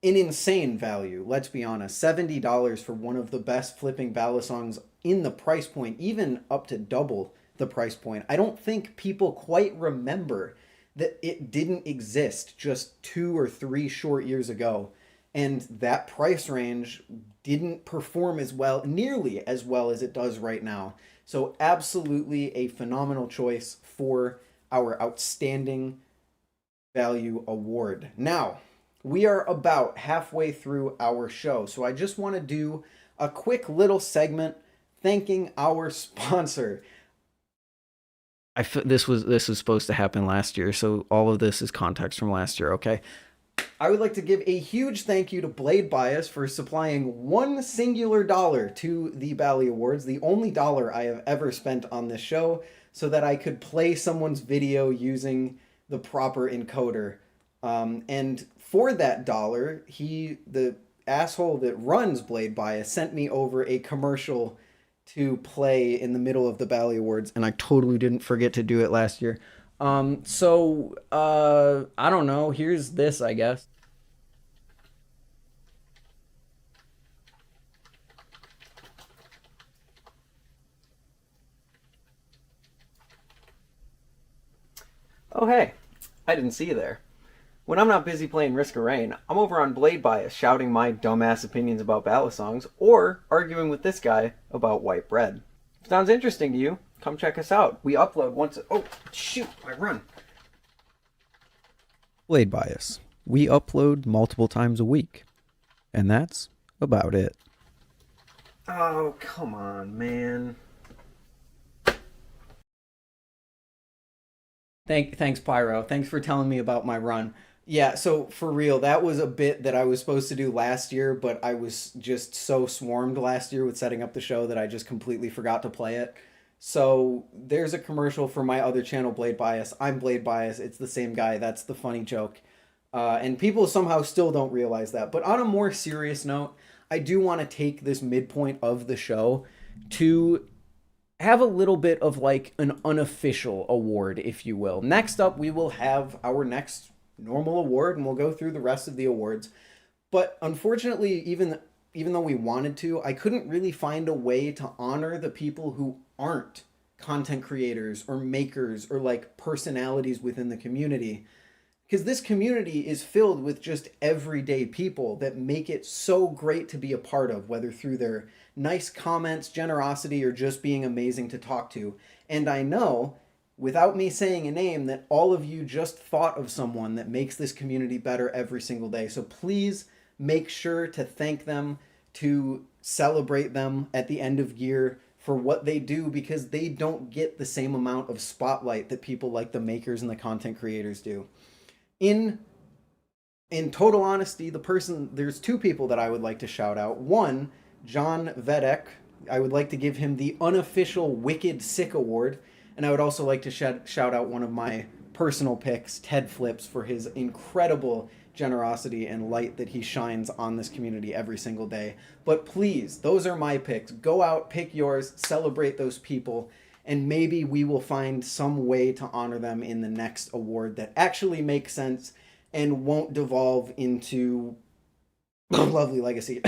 An insane value, let's be honest. $70 for one of the best flipping Balisongs in the price point, even up to double the price point. I don't think people quite remember that it didn't exist just 2 or 3 short years ago. And that price range didn't perform as well, nearly as well as it does right now. So absolutely a phenomenal choice for our Outstanding Value Award. Now, we are about halfway through our show, so I just want to do a quick little segment thanking our sponsor. This was supposed to happen last year, so all of this is context from last year, okay? I would like to give a huge thank you to Blade Bias for supplying one singular dollar to the Bali Awards, the only dollar I have ever spent on this show, so that I could play someone's video using the proper encoder. And for that dollar, the asshole that runs Blade Bias sent me over a commercial to play in the middle of the Bali Awards, and I totally didn't forget to do it last year. I don't know. Here's this, I guess. Oh, hey. I didn't see you there. When I'm not busy playing Risk of Rain, I'm over on Blade Bias shouting my dumbass opinions about Balisongs or arguing with this guy about white bread. If sounds interesting to you, come check us out. We upload once... Oh, shoot, I run. Blade Bias. We upload multiple times a week. And that's about it. Oh, come on, man. Thanks, Pyro. Thanks for telling me about my run. Yeah, so for real, that was a bit that I was supposed to do last year, but I was just so swarmed last year with setting up the show that I just completely forgot to play it. So there's a commercial for my other channel, Blade Bias. I'm Blade Bias. It's the same guy. That's the funny joke. And people somehow still don't realize that. But on a more serious note, I do want to take this midpoint of the show to have a little bit of like an unofficial award, if you will. Next up, we will have our next normal award, and we'll go through the rest of the awards. But unfortunately, even though we wanted to, I couldn't really find a way to honor the people who aren't content creators or makers or like personalities within the community. Because this community is filled with just everyday people that make it so great to be a part of, whether through their nice comments, generosity, or just being amazing to talk to. And I know, without me saying a name, that all of you just thought of someone that makes this community better every single day. So please make sure to thank them, to celebrate them at the end of year for what they do, because they don't get the same amount of spotlight that people like the makers and the content creators do. In total honesty, there's two people that I would like to shout out. One, John Vedek. I would like to give him the unofficial Wicked Sick Award. And I would also like to shout out one of my personal picks, Ted Flips, for his incredible generosity and light that he shines on this community every single day. But please, those are my picks. Go out, pick yours, celebrate those people, and maybe we will find some way to honor them in the next award that actually makes sense and won't devolve into lovely legacy.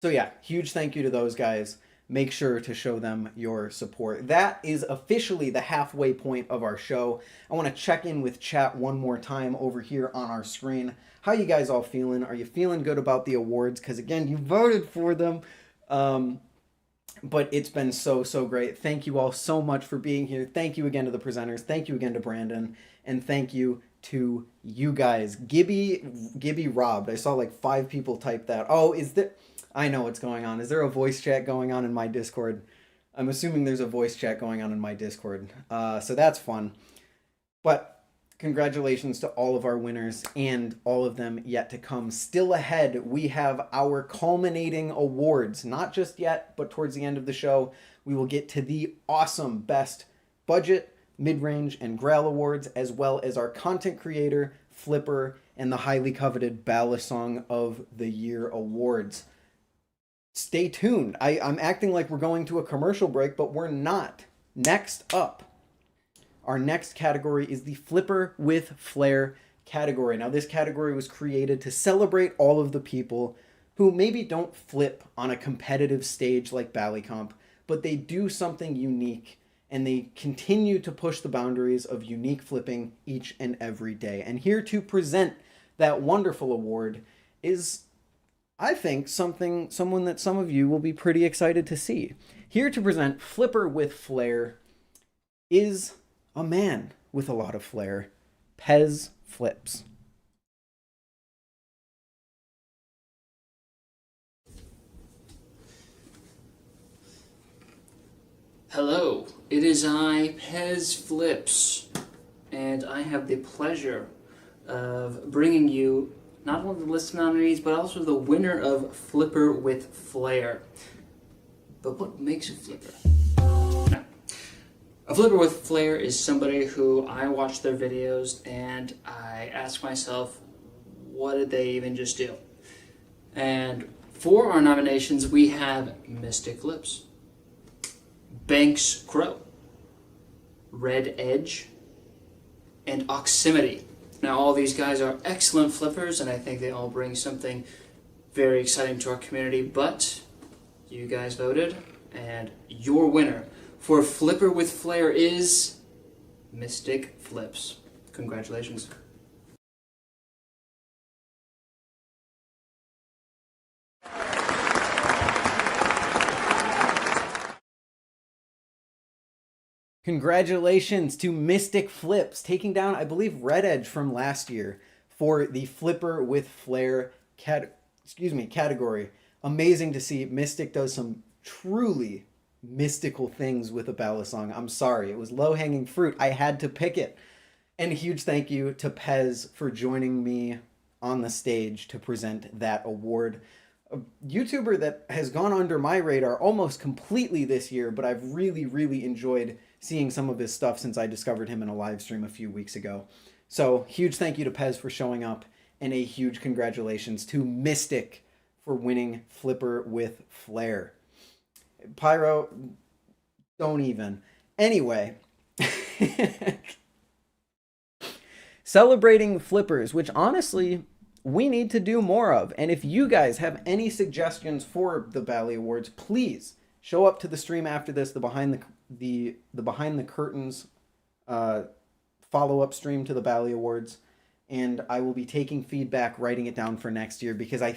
So yeah, huge thank you to those guys. Make sure to show them your support. That is officially the halfway point of our show. I want to check in with chat one more time over here on our screen. How you guys all feeling? Are you feeling good about the awards? Because again, you voted for them. But it's been so great. Thank you all so much for being here. Thank you again to the presenters. Thank you again to Brandon. And thank you to you guys. Gibby robbed. I saw like 5 people type that. Oh, is there... I know what's going on. Is there a voice chat going on in my Discord? I'm assuming there's a voice chat going on in my Discord. So that's fun. But congratulations to all of our winners and all of them yet to come. Still ahead, we have our culminating awards. Not just yet, but towards the end of the show, we will get to the awesome Best Budget, Mid-Range, and Grail Awards, as well as our Content Creator, Flipper, and the highly coveted Balisong of the Year Awards. Stay tuned. I'm acting like we're going to a commercial break, but we're not. Next up, our next category is the Flipper with Flair category. Now, this category was created to celebrate all of the people who maybe don't flip on a competitive stage like BaliComp, but they do something unique, and they continue to push the boundaries of unique flipping each and every day. And here to present that wonderful award is, I think, someone that some of you will be pretty excited to see. Here to present Flipper with Flair is a man with a lot of flair, Pez Flips. Hello, it is I, Pez Flips, and I have the pleasure of bringing you not only the list of nominees, but also the winner of Flipper with Flair. But what makes a flipper? No. A flipper with flair is somebody who I watch their videos and I ask myself, what did they even just do? And for our nominations, we have Mystic Flips, Banks Crow, Red Edge, and Oximity. Now, all these guys are excellent flippers, and I think they all bring something very exciting to our community, but you guys voted, and your winner for Flipper with Flair is Mystic Flips. Congratulations. Congratulations to Mystic Flips, taking down, I believe, Red Edge from last year for the Flipper with Flair category. Amazing to see. Mystic does some truly mystical things with a Balisong. I'm sorry, it was low-hanging fruit. I had to pick it. And a huge thank you to Pez for joining me on the stage to present that award. A YouTuber that has gone under my radar almost completely this year, but I've really, really enjoyed seeing some of his stuff since I discovered him in a live stream a few weeks ago. So, huge thank you to Pez for showing up, and a huge congratulations to Mystic for winning Flipper with Flair. Pyro, don't even. Anyway, celebrating flippers, which honestly we need to do more of. And if you guys have any suggestions for the Bali Awards, please show up to the stream after this, the behind the curtains follow-up stream to the Bali Awards, and I will be taking feedback, writing it down for next year, because I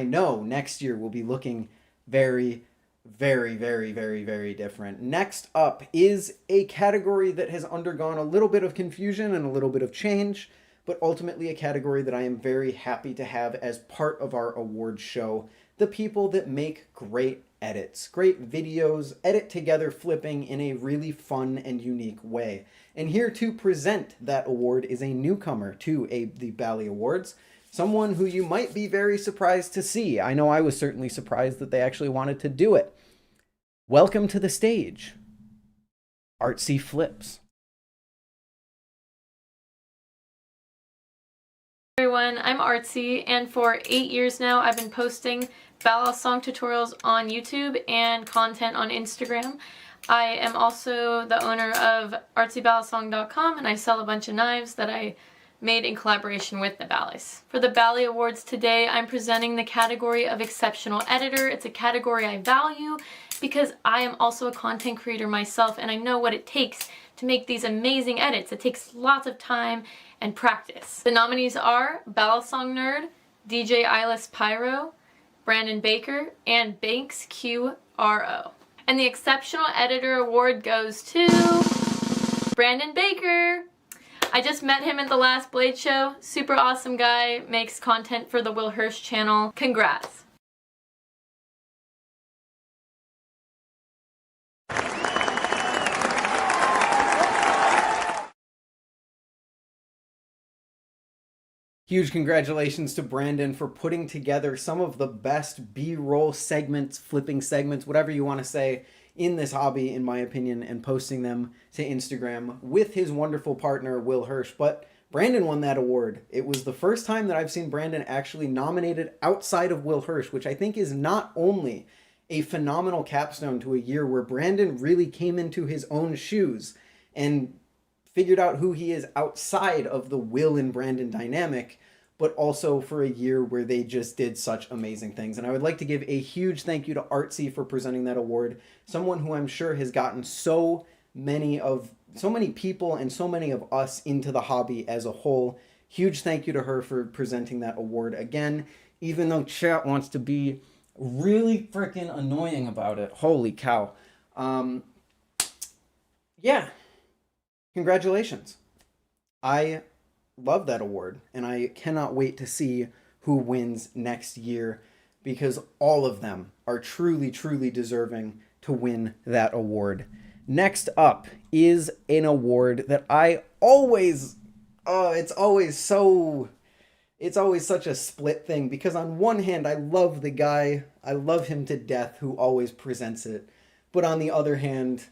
know next year will be looking very, very, very, very, very different. Next up is a category that has undergone a little bit of confusion and a little bit of change, but ultimately a category that I am very happy to have as part of our award show. The people that make great edits, great videos, edit together flipping in a really fun and unique way. And here to present that award is a newcomer to the Bali Awards, someone who you might be very surprised to see. I know I was certainly surprised that they actually wanted to do it. Welcome to the stage, Artsy Flips. Everyone, I'm Artsy, and for 8 years now I've been posting Balisong tutorials on YouTube and content on Instagram. I am also the owner of artsybalisong.com, and I sell a bunch of knives that I made in collaboration with the Balis. For the Bali Awards today, I'm presenting the category of Exceptional Editor. It's a category I value because I am also a content creator myself, and I know what it takes to make these amazing edits. It takes lots of time and practice. The nominees are Balisong Nerd, DJ Eyeless Pyro, Brandon Baker, and Banks QRO. And the Exceptional Editor Award goes to Brandon Baker. I just met him at the last Blade show. Super awesome guy, makes content for the Will Hirsch channel. Congrats. Huge congratulations to Brandon for putting together some of the best B-roll segments, flipping segments, whatever you want to say, in this hobby, in my opinion, and posting them to Instagram with his wonderful partner, Will Hirsch. But Brandon won that award. It was the first time that I've seen Brandon actually nominated outside of Will Hirsch, which I think is not only a phenomenal capstone to a year where Brandon really came into his own shoes and figured out who he is outside of the Will and Brandon dynamic, but also for a year where they just did such amazing things. And I would like to give a huge thank you to Artsy for presenting that award, someone who I'm sure has gotten so many people and so many of us into the hobby as a whole. Huge thank you to her for presenting that award again, even though chat wants to be really freaking annoying about it. Holy cow. Yeah. Congratulations. I love that award, and I cannot wait to see who wins next year, because all of them are truly, truly deserving to win that award. Next up is an award that I always, it's always such a split thing, because on one hand, I love the guy, I love him to death who always presents it. But on the other hand,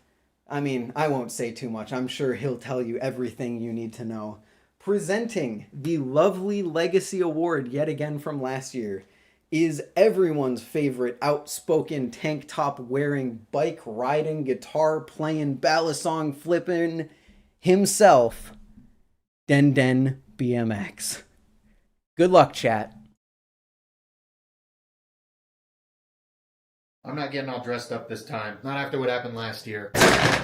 I mean, I won't say too much. I'm sure he'll tell you everything you need to know. Presenting the lovely Legacy Award yet again from last year is everyone's favorite outspoken tank top wearing, bike riding, guitar playing, Balisong flipping himself, Den BMX. Good luck, chat. I'm not getting all dressed up this time. Not after what happened last year.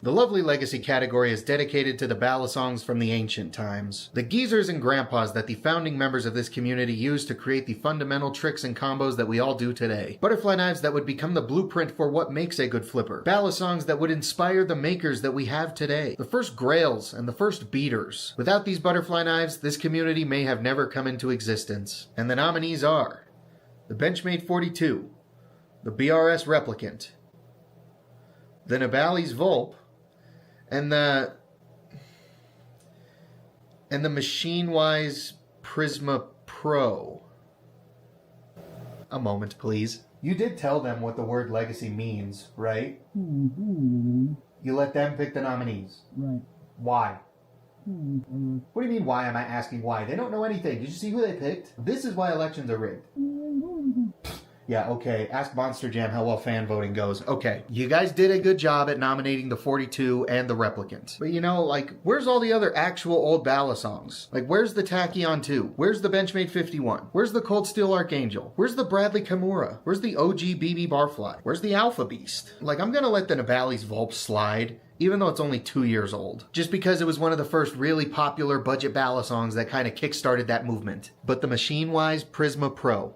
The lovely legacy category is dedicated to the Balisongs from the ancient times. The geezers and grandpas that the founding members of this community used to create the fundamental tricks and combos that we all do today. Butterfly knives that would become the blueprint for what makes a good flipper. Balisongs that would inspire the makers that we have today. The first grails and the first beaters. Without these butterfly knives, this community may have never come into existence. And the nominees are the Benchmade 42, the BRS Replicant, the Nibali's Volp, and the Machinewise Prisma Pro. A moment, please. You did tell them what the word legacy means, right? Mm-hmm. You let them pick the nominees. Right. Why? Mm-hmm. What do you mean, why am I asking why? They don't know anything. Did you see who they picked? This is why elections are rigged. Yeah, okay. Ask Monster Jam how well fan voting goes. Okay. You guys did a good job at nominating the 42 and the Replicant. But you know, like, where's all the other actual old Balisongs? Like, where's the Tachyon 2? Where's the Benchmade 51? Where's the Cold Steel Archangel? Where's the Bradley Kimura? Where's the OG BB Barfly? Where's the Alpha Beast? Like, I'm gonna let the Nibali's Volp slide, even though it's only 2 years old. Just because it was one of the first really popular budget Balisongs that kind of kickstarted that movement. But the Machinewise Prisma Pro,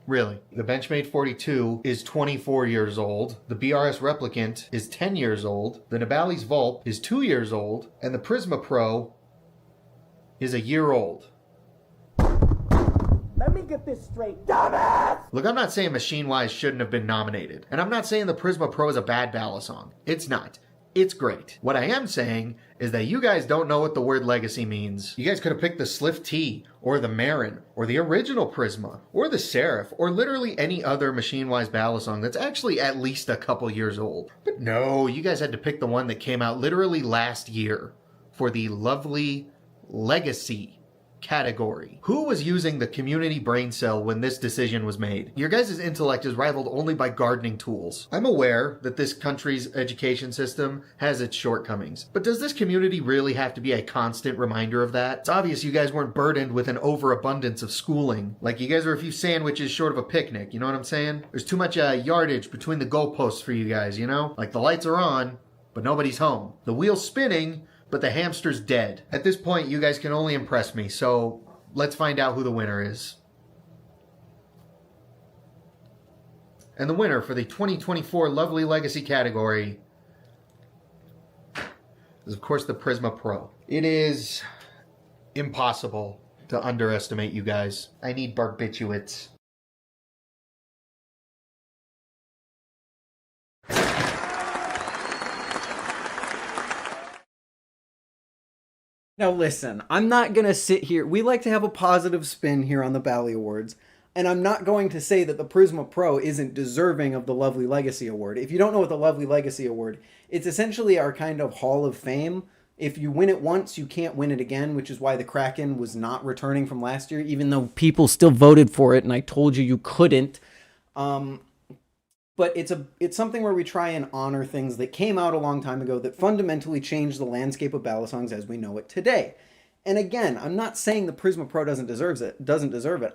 really. The Benchmade 42 is 24 years old. The BRS Replicant is 10 years old. The Nibali's Volp is 2 years old. And the Prisma Pro is a year old. Let me get this straight, dumbass! Look, I'm not saying Machinewise shouldn't have been nominated. And I'm not saying the Prisma Pro is a bad Balisong. It's not. It's great. What I am saying is that you guys don't know what the word legacy means. You guys could have picked the SlifT, or the Marin, or the original Prisma, or the Seraph, or literally any other Machinewise Balisong that's actually at least a couple years old. But no, you guys had to pick the one that came out literally last year for the lovely legacy category. Who was using the community brain cell when this decision was made? Your guys' intellect is rivaled only by gardening tools. I'm aware that this country's education system has its shortcomings, but does this community really have to be a constant reminder of that? It's obvious you guys weren't burdened with an overabundance of schooling. Like, you guys are a few sandwiches short of a picnic, you know what I'm saying? There's too much yardage between the goalposts for you guys, you know? Like, the lights are on, but nobody's home. The wheel's spinning, but the hamster's dead. At this point, you guys can only impress me, so let's find out who the winner is. And the winner for the 2024 Lovely Legacy category is, of course, the Prisma Pro. It is impossible to underestimate you guys. I need barbiturates. Now listen, I'm not going to sit here. We like to have a positive spin here on the Bali Awards. And I'm not going to say that the Prisma Pro isn't deserving of the Lovely Legacy Award. If you don't know what the Lovely Legacy Award, it's essentially our kind of Hall of Fame. If you win it once, you can't win it again, which is why the Kraken was not returning from last year, even though people still voted for it, and I told you you couldn't. But it's something where we try and honor things that came out a long time ago that fundamentally changed the landscape of Balisongs as we know it today. And again, I'm not saying the Prisma Pro doesn't deserve it.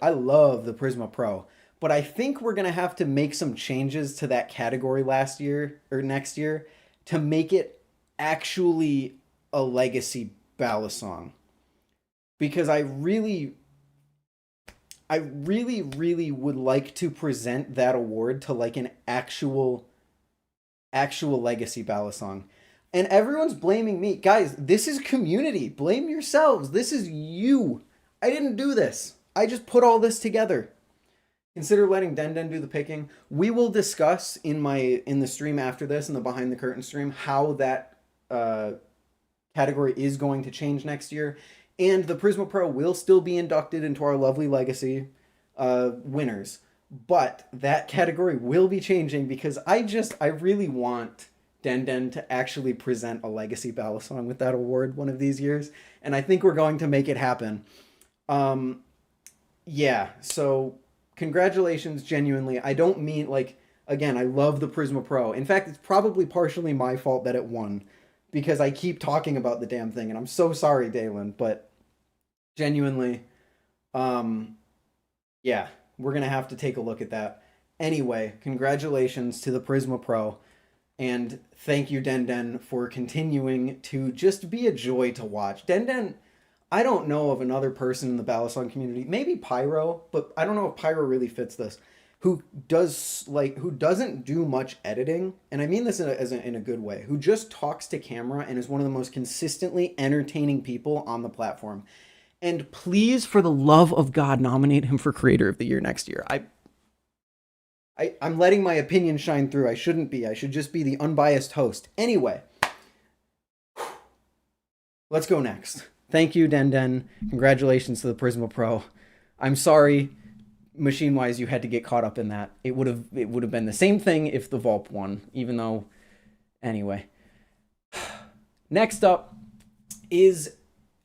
I love the Prisma Pro. But I think we're going to have to make some changes to that category next year to make it actually a legacy Balisong. Because I really would like to present that award to like an actual legacy Balisong. And everyone's blaming me. Guys, this is community. Blame yourselves. This is you. I didn't do this. I just put all this together. consider letting Den do the picking. We will discuss in the stream after this, in the behind the curtain stream, how that category is going to change next year. And the Prisma Pro will still be inducted into our lovely legacy winners. But that category will be changing because I really want Den to actually present a legacy Balisong with that award one of these years. And I think we're going to make it happen. Yeah, so congratulations, genuinely. I don't mean, like, again, I love the Prisma Pro. In fact, it's probably partially my fault that it won because I keep talking about the damn thing, and I'm so sorry, Dalen, but genuinely, yeah, we're going to have to take a look at that. Anyway, congratulations to the Prisma Pro, and thank you, Den, for continuing to just be a joy to watch. Den, I don't know of another person in the Balisong community, maybe Pyro, but I don't know if Pyro really fits this, who doesn't do much editing, and I mean this in a good way, who just talks to camera and is one of the most consistently entertaining people on the platform. And please, for the love of God, nominate him for Creator of the Year next year. I'm letting my opinion shine through. I shouldn't be. I should just be the unbiased host. Anyway, let's go next. Thank you, Den. Congratulations to the Prisma Pro. I'm sorry, Machinewise, you had to get caught up in that. It would have been the same thing if the Vulp won, even though... Anyway. Next up is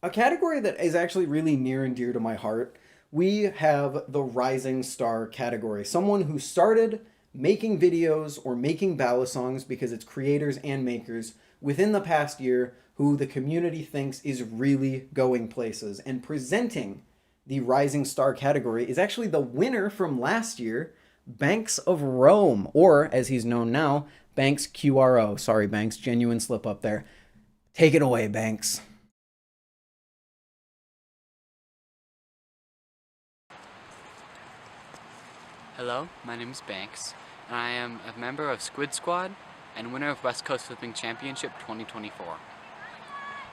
a category that is actually really near and dear to my heart. We have the Rising Star category. Someone who started making videos or making Balisongs because it's creators and makers within the past year who the community thinks is really going places. And presenting the Rising Star category is actually the winner from last year, Banks of Rome, or as he's known now, Banks QRO. Sorry, Banks, genuine slip up there. Take it away, Banks. Hello, my name is Banks, and I am a member of Squid Squad and winner of West Coast Flipping Championship 2024.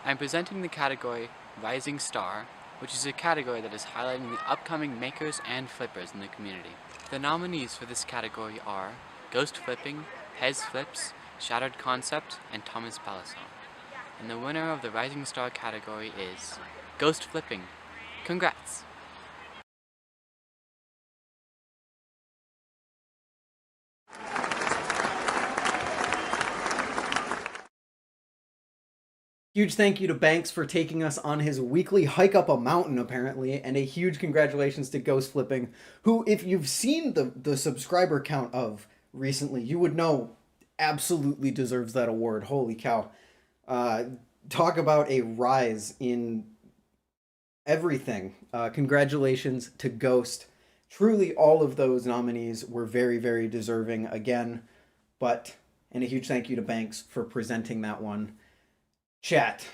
I am presenting the category Rising Star, which is a category that is highlighting the upcoming makers and flippers in the community. The nominees for this category are Ghost Flipping, Pez Flips, Shattered Concept, and Thomas Balisong. And the winner of the Rising Star category is Ghost Flipping. Congrats! Huge thank you to Banks for taking us on his weekly hike up a mountain, apparently, and a huge congratulations to Ghost Flipping, who, if you've seen the subscriber count of recently, you would know absolutely deserves that award. Holy cow. Talk about a rise in everything. Congratulations to Ghost. Truly, all of those nominees were very, very deserving again, and a huge thank you to Banks for presenting that one. Chat,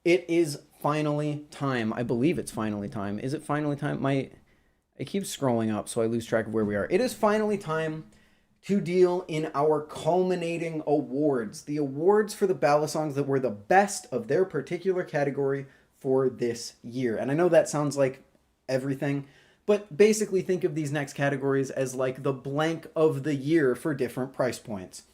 it is finally time. I believe it's finally time. Is it finally time? I keep scrolling up, so I lose track of where we are. It is finally time to deal in our culminating awards. The awards for the Balisongs that were the best of their particular category for this year. And I know that sounds like everything, but basically think of these next categories as like the blank of the year for different price points.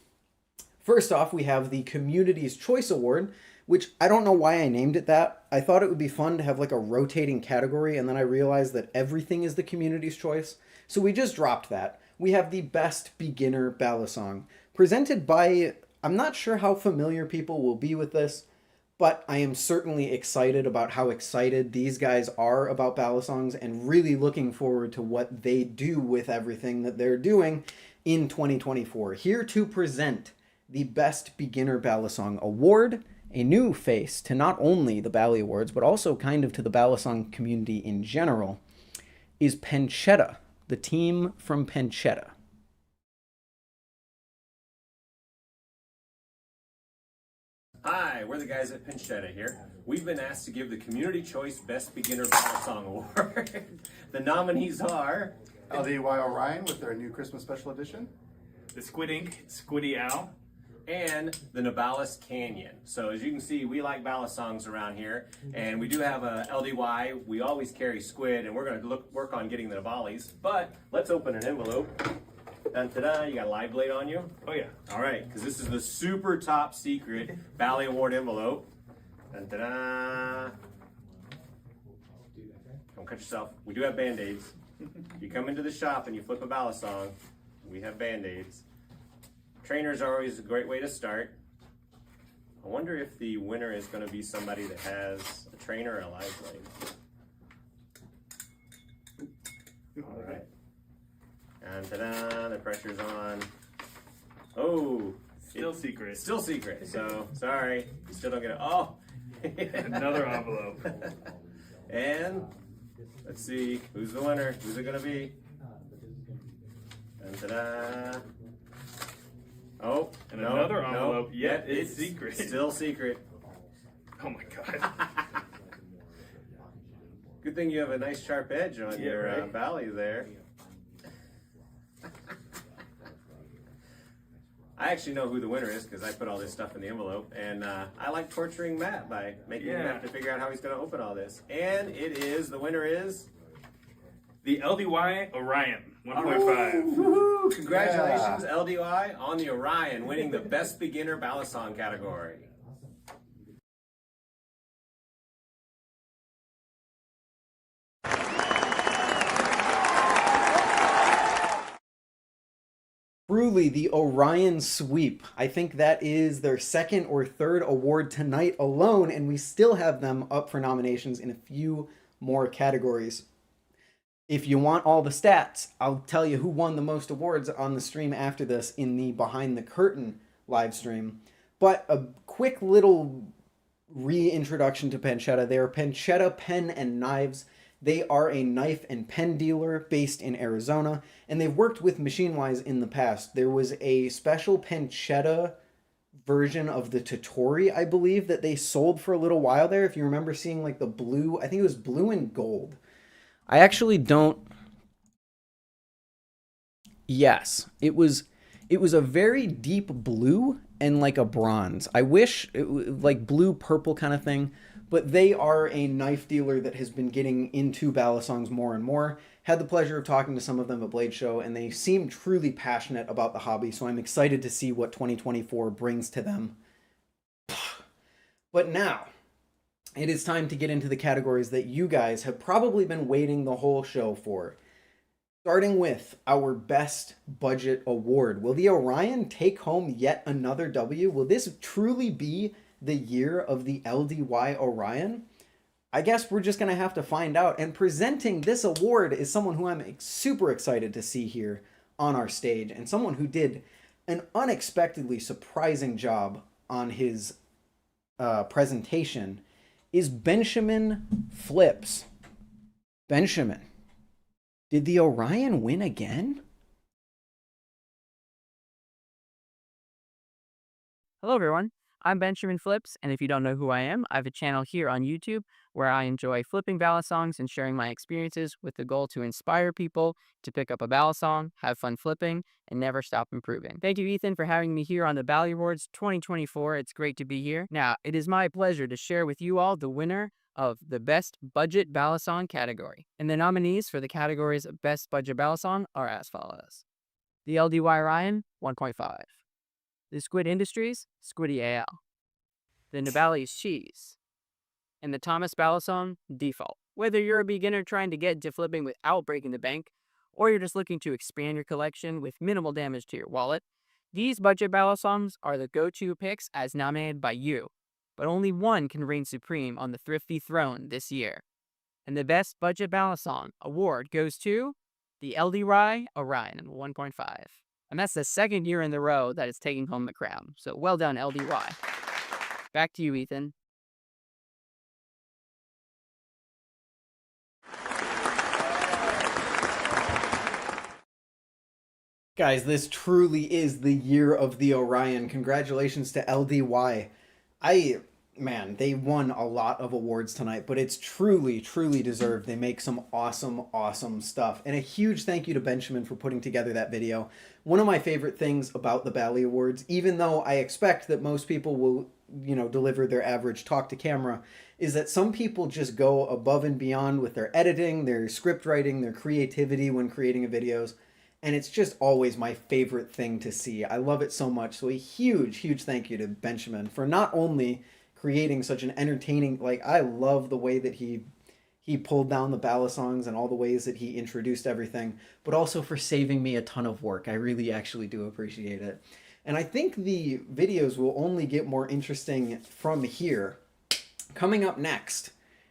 First off, we have the Community's Choice Award, which I don't know why I named it that. I thought it would be fun to have like a rotating category, and then I realized that everything is the community's choice. So we just dropped that. We have the Best Beginner Balisong, presented by, I'm not sure how familiar people will be with this, but I am certainly excited about how excited these guys are about Balisongs and really looking forward to what they do with everything that they're doing in 2024. Here to present the Best Beginner Balisong Award, a new face to not only the Bali Awards, but also kind of to the Balisong community in general, is Penchetta, the team from Penchetta. Hi, we're the guys at Penchetta here. We've been asked to give the Community Choice Best Beginner Balisong Award. The nominees are LDY Orion with their new Christmas special edition, the Squid Ink Squiddy Owl, and the Novalis Canyon. So as you can see, we like Balisongs around here, and we do have a LDY. We always carry Squid, and we're going to work on getting the Navalis. But let's open an envelope. Dun, ta-da, you got a live blade on you? Oh yeah. All right, because this is the super top secret Bali Award envelope. Dun, ta-da. Don't cut yourself. We do have Band-Aids. You come into the shop and you flip a Balisong, we have Band-Aids. Trainers are always a great way to start. I wonder if the winner is going to be somebody that has a trainer or a live blade. All right. And ta-da, the pressure's on. Oh, Still secret. Still secret. So, sorry, you still don't get it. Oh, Another envelope. And let's see, who's the winner? Who's it gonna be? And ta-da! Oh, And no, another no, envelope. Yet yep, it's secret. Still secret. Oh my god. Good thing you have a nice sharp edge on your right? Bali there. I actually know who the winner is because I put all this stuff in the envelope, and I like torturing Matt by making him have to figure out how he's going to open all this. And the winner is The LDY Orion 1.5. Woohoo! Congratulations, LDY, on the Orion, winning the Best Beginner Balisong category. Truly, the Orion sweep. I think that is their second or third award tonight alone, and we still have them up for nominations in a few more categories. If you want all the stats, I'll tell you who won the most awards on the stream after this in the Behind the Curtain live stream. But a quick little reintroduction to Penchetta. They are Penchetta Pen and Knives. They are a knife and pen dealer based in Arizona, and they've worked with Machinewise in the past. There was a special Penchetta version of the Totori, I believe, that they sold for a little while there. If you remember seeing like the blue, I think it was blue and gold. I actually don't... Yes, it was a very deep blue and like a bronze. I wish it was like blue purple kind of thing. But they are a knife dealer that has been getting into Balisongs more and more. Had the pleasure of talking to some of them at Blade Show, and they seem truly passionate about the hobby, so I'm excited to see what 2024 brings to them. But now, it is time to get into the categories that you guys have probably been waiting the whole show for. Starting with our Best Budget Award. Will the Orion take home yet another W? Will this truly be the year of the LDY Orion? I guess we're just going to have to find out. And presenting this award is someone who I'm super excited to see here on our stage, and someone who did an unexpectedly surprising job on his presentation is Benjamin Flips. Benjamin, did the Orion win again? Hello everyone, I'm Benjamin Flips, and if you don't know who I am, I have a channel here on YouTube where I enjoy flipping Balisongs and sharing my experiences with the goal to inspire people to pick up a Balisong, have fun flipping, and never stop improving. Thank you, Ethan, for having me here on the Bali Awards 2024. It's great to be here. Now, it is my pleasure to share with you all the winner of the Best Budget Balisong category. And the nominees for the categories of Best Budget Balisong are as follows. The LDY Orion, 1.5. The Squid Industries, Squiddy AL. The Nabali's Cheese. And the Thomas Balisong, Default. Whether you're a beginner trying to get into flipping without breaking the bank, or you're just looking to expand your collection with minimal damage to your wallet, these budget Balisongs are the go-to picks as nominated by you. But only one can reign supreme on the thrifty throne this year. And the Best Budget Balisong award goes to the LDY Orion 1.5. And that's the second year in a row that it's taking home the crown. So well done, LDY. Back to you, Ethan. Guys, this truly is the year of the Orion. Congratulations to LDY. man, they won a lot of awards tonight, but it's truly, truly deserved. They make some awesome, awesome stuff. And a huge thank you to Benjamin for putting together that video. One of my favorite things about the Bali Awards, even though I expect that most people will, you know, deliver their average talk to camera, is that some people just go above and beyond with their editing, their script writing, their creativity when creating videos. And it's just always my favorite thing to see. I love it so much. So a huge, huge thank you to Benjamin for not only creating such an entertaining, like, I love the way that he pulled down the Balisongs and all the ways that he introduced everything, but also for saving me a ton of work. I really actually do appreciate it. And I think the videos will only get more interesting from here. Coming up next,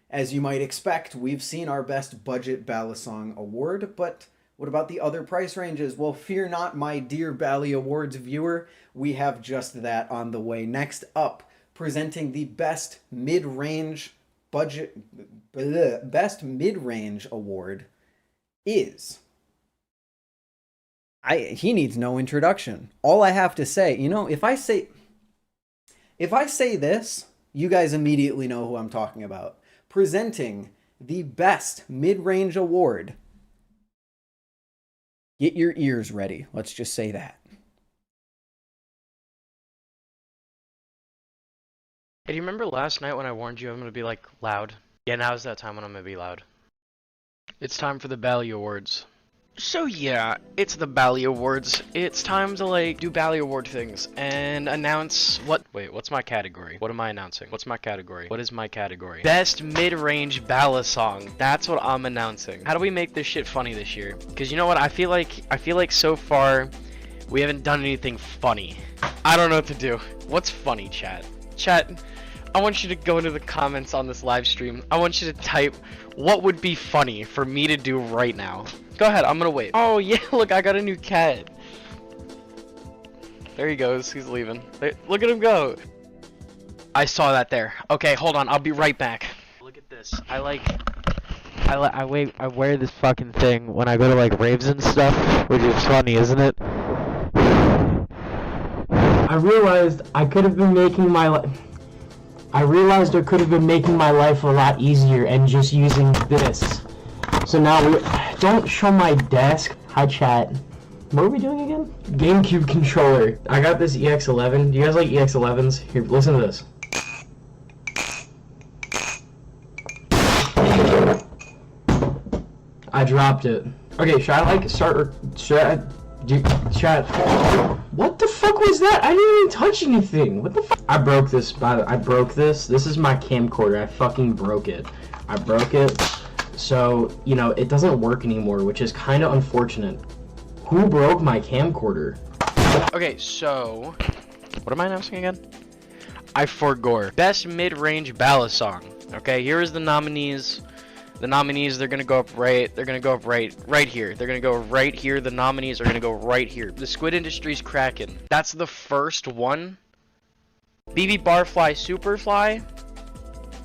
as you might expect, we've seen our best budget Balisong award, but what about the other price ranges? Well, fear not, my dear Bali Awards viewer, we have just that on the way. Next up, presenting the best mid-range award is... he needs no introduction. All I have to say, you know, if I say this, you guys immediately know who I'm talking about. Presenting the best mid-range award. Get your ears ready. Let's just say that. Hey, do you remember last night when I warned you I'm gonna be, like, loud? Yeah, now's that time when I'm gonna be loud. It's time for the Bali Awards. So yeah, it's the Bali Awards. It's time to, like, do Bali Award things and announce what- Wait, what's my category? What am I announcing? What's my category? What is my category? Best mid-range Balisong. That's what I'm announcing. How do we make this shit funny this year? Because you know what? I feel like so far we haven't done anything funny. I don't know what to do. What's funny, chat? Chat, I want you to go into the comments on this live stream. I want you to type what would be funny for me to do right now. Go ahead, I'm gonna wait. Oh yeah, look, I got a new cat. There he goes, he's leaving. Look at him go. I saw that there. Okay, hold on, I'll be right back. Look at this. I wear this fucking thing when I go to like raves and stuff, which is funny, isn't it? I realized I could have been making my life a lot easier and just using this. So now don't show my desk. Hi chat. What are we doing again? GameCube controller. I got this EX11. Do you guys like EX11s? Here, listen to this. I dropped it. Okay, should I like start? Chat. What the fuck was that? I didn't even touch anything. What the fuck? I broke this. I broke this. This is my camcorder. I fucking broke it. I broke it. So, you know, it doesn't work anymore, which is kind of unfortunate. Who broke my camcorder? Okay, so what am I announcing again? I forgot. Best mid-range Balisong. Okay, here is the nominees. The nominees, they're gonna go up right. They're gonna go up right here. They're gonna go right here. The nominees are gonna go right here. The Squid Industries Kraken. That's the first one. BB Barfly Superfly.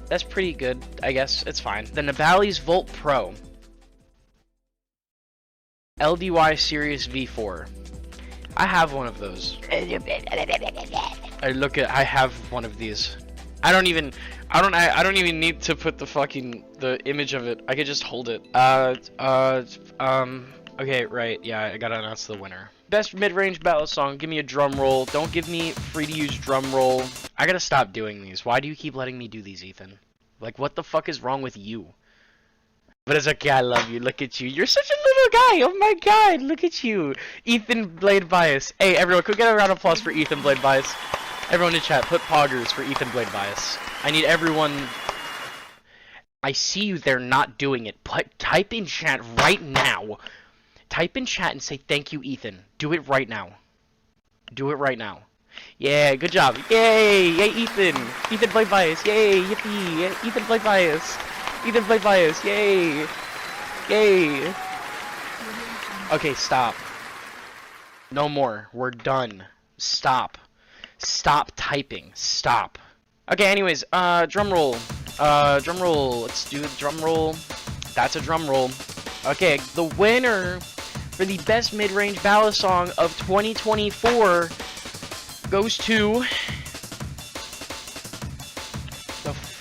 That's pretty good, I guess. It's fine. The Nabali's Volt Pro. LDY Series V4. I have one of those. I have one of these. I don't even need to put the image of it. I could just hold it. Okay, right. Yeah, I gotta announce the winner. Best mid-range Balisong. Give me a drum roll. Don't give me free to use drum roll. I gotta stop doing these. Why do you keep letting me do these, Ethan? Like, what the fuck is wrong with you? But it's okay, I love you. Look at you. You're such a little guy. Oh my god, look at you. Ethan Blade Bias. Hey, everyone, could we get a round of applause for Ethan Blade Bias? Everyone in chat, put poggers for Ethan Blade Bias. I need everyone... I see you there not doing it. Type in chat right now. Type in chat and say thank you, Ethan. Do it right now. Do it right now. Yeah, good job. Yay! Yay, Ethan! Ethan Blade Bias. Yay! Yippee! Yay, Ethan Blade Bias. Ethan Blade Bias. Yay! Yay! Okay, stop. No more. We're done. Stop. Stop typing. Stop. Okay, anyways, drum roll. Drum roll. Let's do the drum roll. That's a drum roll. Okay, the winner for the best mid-range Balisong of 2024 goes to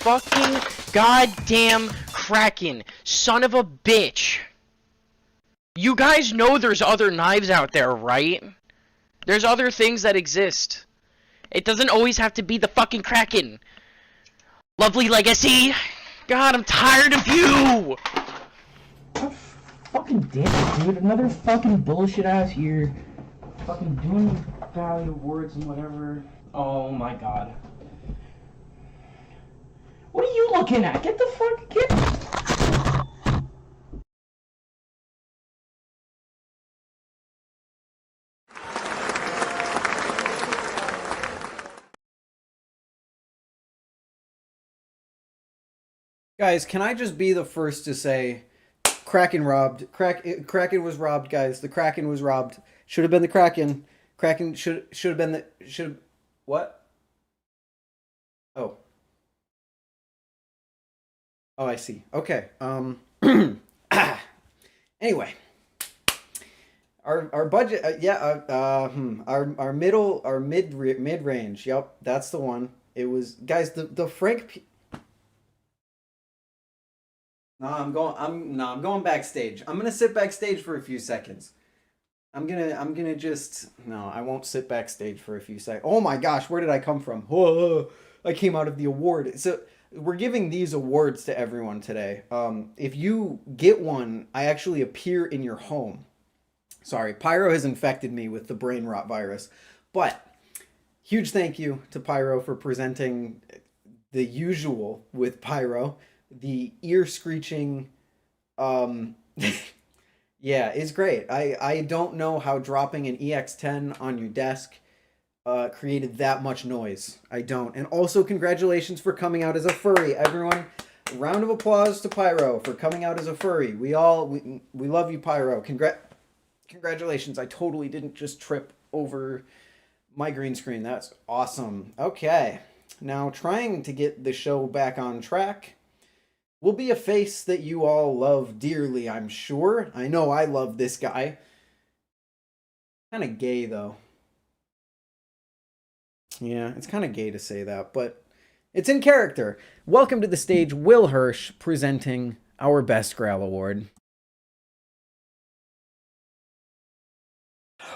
fucking goddamn Kraken. Son of a bitch. You guys know there's other knives out there, right? There's other things that exist. It doesn't always have to be the fucking Kraken. Lovely legacy. God, I'm tired of you. Fucking damn it, dude. Another fucking bullshit ass year. Fucking doing Bali Awards and whatever. Oh my god. What are you looking at? Get the fuck, get... Guys, can I just be the first to say, Kraken robbed. Kraken was robbed, guys. The Kraken was robbed. Should have been the Kraken. Kraken should have been the what? Oh. Oh, I see. Okay. Anyway, our budget, our mid range. Yep, that's the one. It was, guys, the Frank. No, I'm going backstage. I'm gonna sit backstage for a few seconds. I'm gonna just, no, I won't sit backstage for a few seconds. Oh my gosh, where did I come from? Whoa, I came out of the award. So we're giving these awards to everyone today. If you get one, I actually appear in your home. Sorry, Pyro has infected me with the brain rot virus, but huge thank you to Pyro for presenting the usual with Pyro. The ear screeching, yeah, it's great. I don't know how dropping an EX10 on your desk created that much noise. I don't. And also congratulations for coming out as a furry. Everyone, round of applause to Pyro for coming out as a furry. We love you, Pyro. Congratulations. I totally didn't just trip over my green screen. That's awesome. Okay. Now trying to get the show back on track will be a face that you all love dearly, I'm sure. I know I love this guy. Kind of gay, though. Yeah, it's kind of gay to say that, but it's in character. Welcome to the stage, Will Hirsch, presenting our Best Grail Award.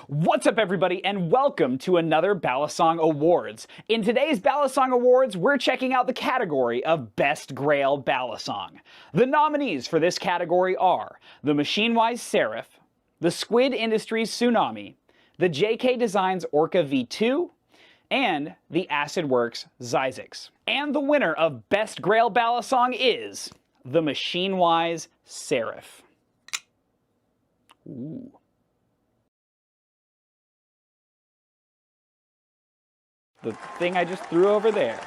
What's up, everybody, and welcome to another Balisong Awards. In today's Balisong Awards, we're checking out the category of Best Grail Balisong. The nominees for this category are the Machinewise SlifT, the Squid Industries Tsunami, the JK Designs Orca V2, and the AcidWorks Zysix. And the winner of Best Grail Balisong is the Machinewise SlifT. Ooh. The thing I just threw over there.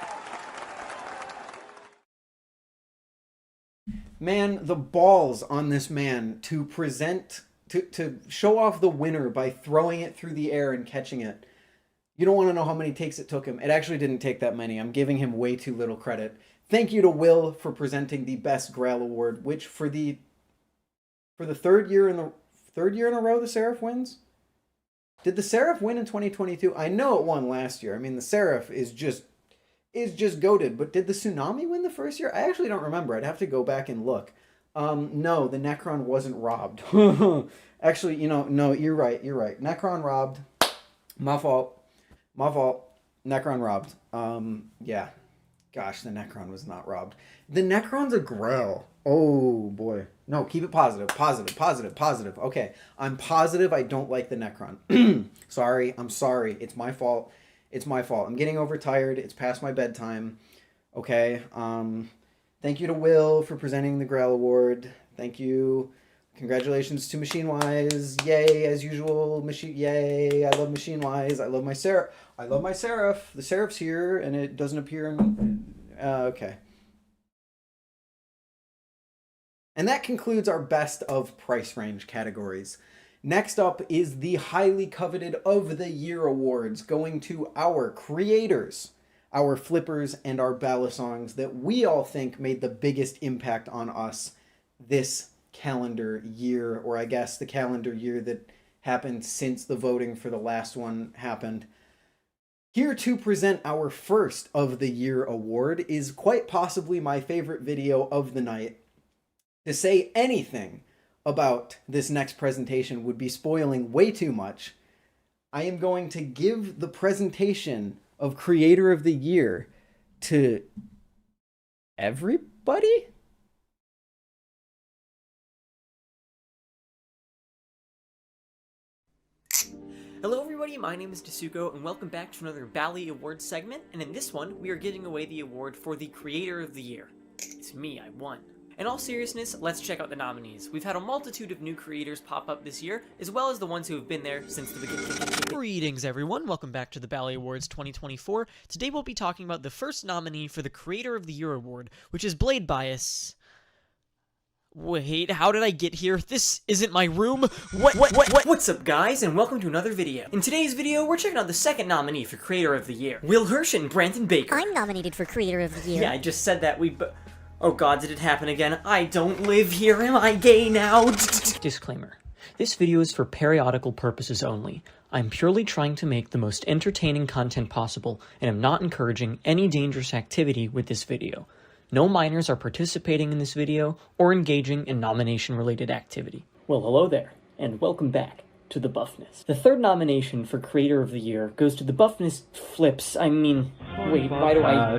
Man, the balls on this man to present, to show off the winner by throwing it through the air and catching it. You don't want to know how many takes it took him. It actually didn't take that many. I'm giving him way too little credit. Thank you to Will for presenting the Best Grail Award, which for the third year in a row the SlifT wins. Did the SlifT win in 2022? I know it won last year. I mean, the SlifT is just goated. But did the Tsunami win the first year? I actually don't remember. I'd have to go back and look. No, the Necron wasn't robbed. Actually, no, you're right. Necron robbed. My fault. Necron robbed. Yeah. Gosh, the Necron was not robbed. The Necron's a grail. Oh, boy. No, keep it positive. Positive. Okay, I'm positive I don't like the Necron. Sorry, I'm sorry. It's my fault. I'm getting overtired. It's past my bedtime. Okay, thank you to Will for presenting the Grail Award. Thank you. Congratulations to Machinewise. Yay, as usual. Yay, I love Machinewise. I love my SlifT. The SlifT's here, and it doesn't appear in... okay. And that concludes our best of price range categories. Next up is the highly coveted of the year awards, going to our creators, our flippers, and our Balisongs that we all think made the biggest impact on us this calendar year, or I guess the calendar year that happened since the voting for the last one happened. Here to present our first of the year award is quite possibly my favorite video of the night. To say anything about this next presentation would be spoiling way too much. I am going to give the presentation of Creator of the Year to everybody? Hello everybody, my name is Dasuko and welcome back to another Bali Awards segment, and in this one, we are giving away the award for the Creator of the Year. It's me, I won. In all seriousness, let's check out the nominees. We've had a multitude of new creators pop up this year, as well as the ones who have been there since the beginning. Greetings everyone, welcome back to the Bali Awards 2024. Today we'll be talking about the first nominee for the Creator of the Year award, which is Blade Bias. Wait, how did I get here? This isn't my room. What's up guys, and welcome to another video. In today's video, we're checking out the second nominee for Creator of the Year, Will Hirsch and Brandon Baker. I'm nominated for Creator of the Year. Yeah, I just said that. Oh god, did it happen again? I don't live here, am I gay now? Disclaimer. This video is for periodical purposes only. I'm purely trying to make the most entertaining content possible, and am not encouraging any dangerous activity with this video. No minors are participating in this video or engaging in nomination-related activity. Well, hello there, and welcome back to the Buffness. The third nomination for Creator of the Year goes to the Buffness Flips. Wait, why do I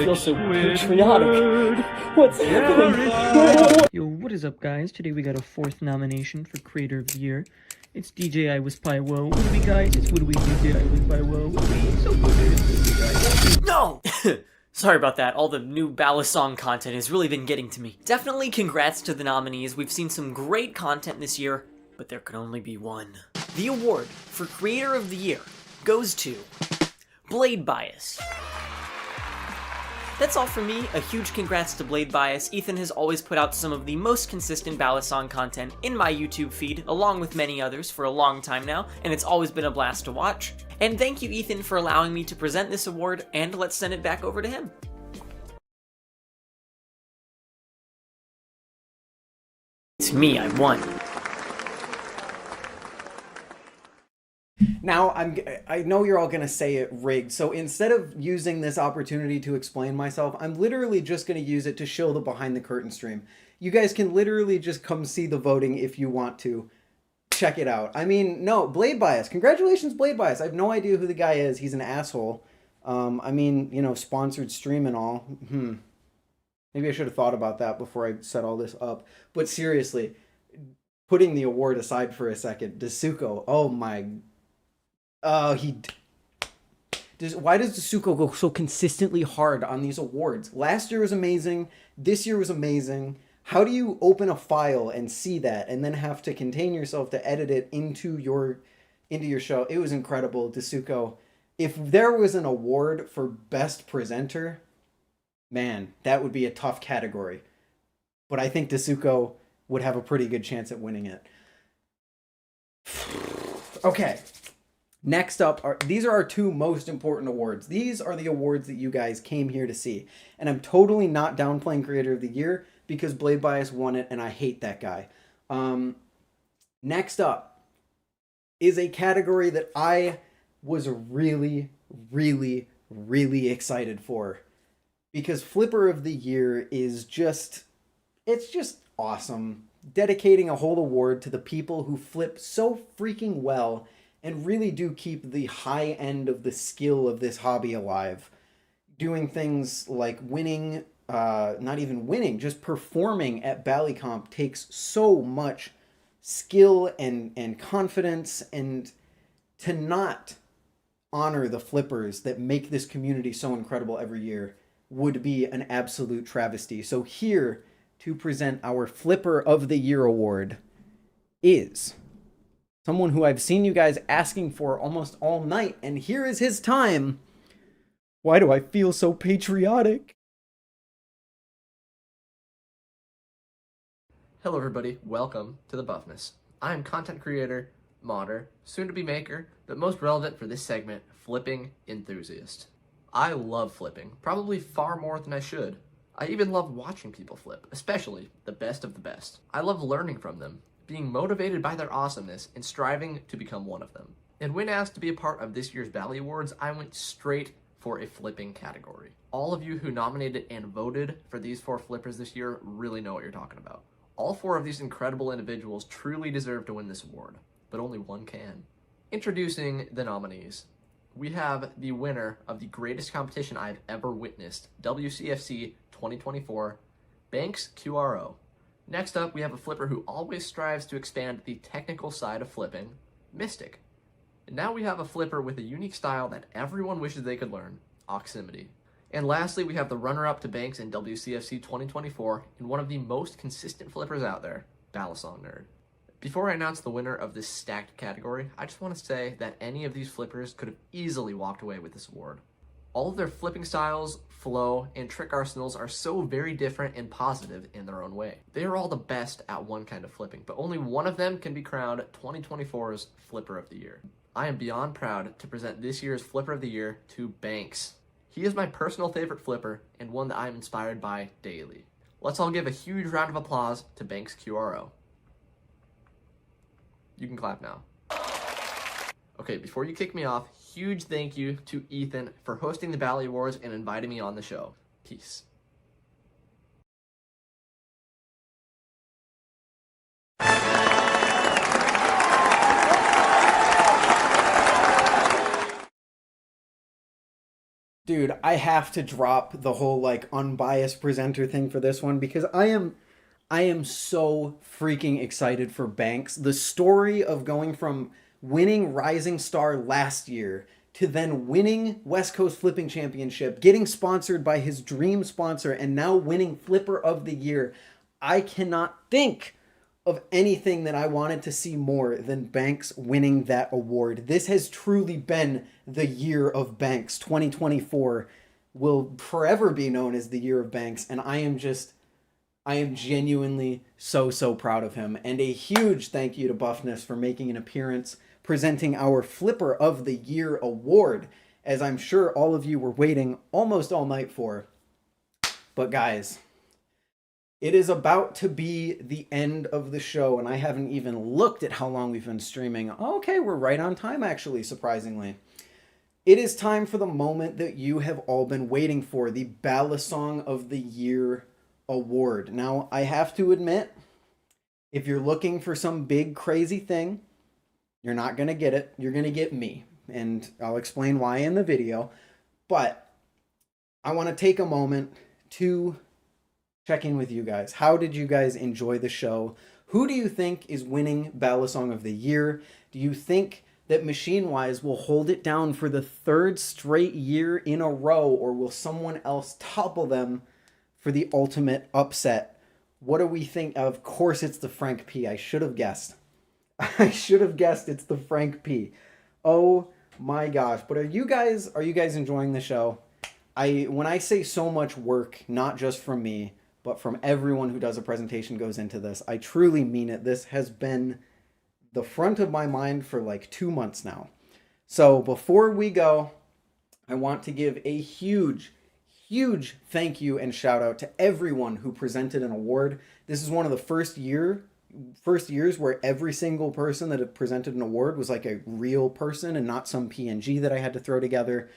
feel so patriotic? What's happening? Yo, what is up guys? Today we got a fourth nomination for Creator of the Year. It's DJ I Was Pi Woe. What do we guys? It's what do we DJ I Was Pi Woe. What do we? So good. No! Sorry about that, all the new Balisong content has really been getting to me. Definitely congrats to the nominees, we've seen some great content this year, but there can only be one. The award for Creator of the Year goes to Blade Bias. That's all from me, a huge congrats to Blade Bias. Ethan has always put out some of the most consistent Balisong content in my YouTube feed, along with many others for a long time now, and it's always been a blast to watch. And thank you, Ethan, for allowing me to present this award, and let's send it back over to him. It's me, I won. Now, I know you're all going to say it rigged, so instead of using this opportunity to explain myself, I'm literally just going to use it to show the behind the curtain stream. You guys can literally just come see the voting if you want to. Check it out. I mean, no, Blade Bias. Congratulations, Blade Bias. I have no idea who the guy is. He's an asshole. I mean, you know, sponsored stream and all. Maybe I should have thought about that before I set all this up. But seriously, putting the award aside for a second, Dasuko, oh my... why does Dasuko go so consistently hard on these awards? Last year was amazing. This year was amazing. How do you open a file and see that and then have to contain yourself to edit it into your show? It was incredible, Dasuko. If there was an award for best presenter, man, that would be a tough category. But I think Dasuko would have a pretty good chance at winning it. Okay. Next up, these are our two most important awards. These are the awards that you guys came here to see. And I'm totally not downplaying Creator of the Year because Blade Bias won it, and I hate that guy. Next up is a category that I was really, really, really excited for. Because Flipper of the Year is just, it's just awesome. Dedicating a whole award to the people who flip so freaking well and really do keep the high end of the skill of this hobby alive. Doing things like winning, not even winning, just performing at BaliComp takes so much skill and confidence, and to not honor the flippers that make this community so incredible every year would be an absolute travesty. So here to present our Flipper of the Year award is someone who I've seen you guys asking for almost all night, and here is his time. Why do I feel so patriotic? Hello everybody, welcome to the Buffness. I'm content creator, modder, soon-to-be maker, but most relevant for this segment, flipping enthusiast. I love flipping, probably far more than I should. I even love watching people flip, especially the best of the best. I love learning from them, being motivated by their awesomeness and striving to become one of them. And when asked to be a part of this year's Bali Awards, I went straight for a flipping category. All of you who nominated and voted for these 4 flippers this year really know what you're talking about. All 4 of these incredible individuals truly deserve to win this award, but only one can. Introducing the nominees. We have the winner of the greatest competition I've ever witnessed, WCFC 2024, Banks QRO. Next up, we have a flipper who always strives to expand the technical side of flipping, Mystic. And now we have a flipper with a unique style that everyone wishes they could learn, Oximity. And lastly, we have the runner-up to Banks in WCFC 2024 and one of the most consistent flippers out there, Balisong Nerd. Before I announce the winner of this stacked category, I just want to say that any of these flippers could have easily walked away with this award. All of their flipping styles, flow, and trick arsenals are so very different and positive in their own way. They are all the best at one kind of flipping, but only one of them can be crowned 2024's Flipper of the Year. I am beyond proud to present this year's Flipper of the Year to Banks. He is my personal favorite flipper and one that I am inspired by daily. Let's all give a huge round of applause to Banks QRO. You can clap now. Okay, before you kick me off, huge thank you to Ethan for hosting the Bali Awards and inviting me on the show. Peace. Dude, I have to drop the whole like unbiased presenter thing for this one because I am so freaking excited for Banks. The story of going from winning Rising Star last year to then winning West Coast Flipping Championship, getting sponsored by his dream sponsor, and now winning Flipper of the Year. I cannot think of anything that I wanted to see more than Banks winning that award. This has truly been the year of Banks. 2024 will forever be known as the year of Banks, and I am genuinely so proud of him. And a huge thank you to Buffness for making an appearance presenting our Flipper of the Year award, as I'm sure all of you were waiting almost all night for. But guys, it is about to be the end of the show, and I haven't even looked at how long we've been streaming. Okay, we're right on time, actually, surprisingly. It is time for the moment that you have all been waiting for, the Balisong of the Year award. Now, I have to admit, if you're looking for some big crazy thing, you're not going to get it. You're going to get me, and I'll explain why in the video. But I want to take a moment to check in with you guys. How did you guys enjoy the show? Who do you think is winning Balisong of the Year? Do you think that Machinewise will hold it down for the 3rd straight year in a row, or will someone else topple them for the ultimate upset? What do we think? Of course it's the Frank P. I should have guessed. I should have guessed it's the Frank P. Oh my gosh. But are you guys enjoying the show? When I say so much work, not just from me, but from everyone who does a presentation goes into this, I truly mean it. This has been the front of my mind for like 2 months now. So before we go, I want to give a huge thank you and shout out to everyone who presented an award. This is one of the first years where every single person that had presented an award was like a real person and not some PNG that I had to throw together.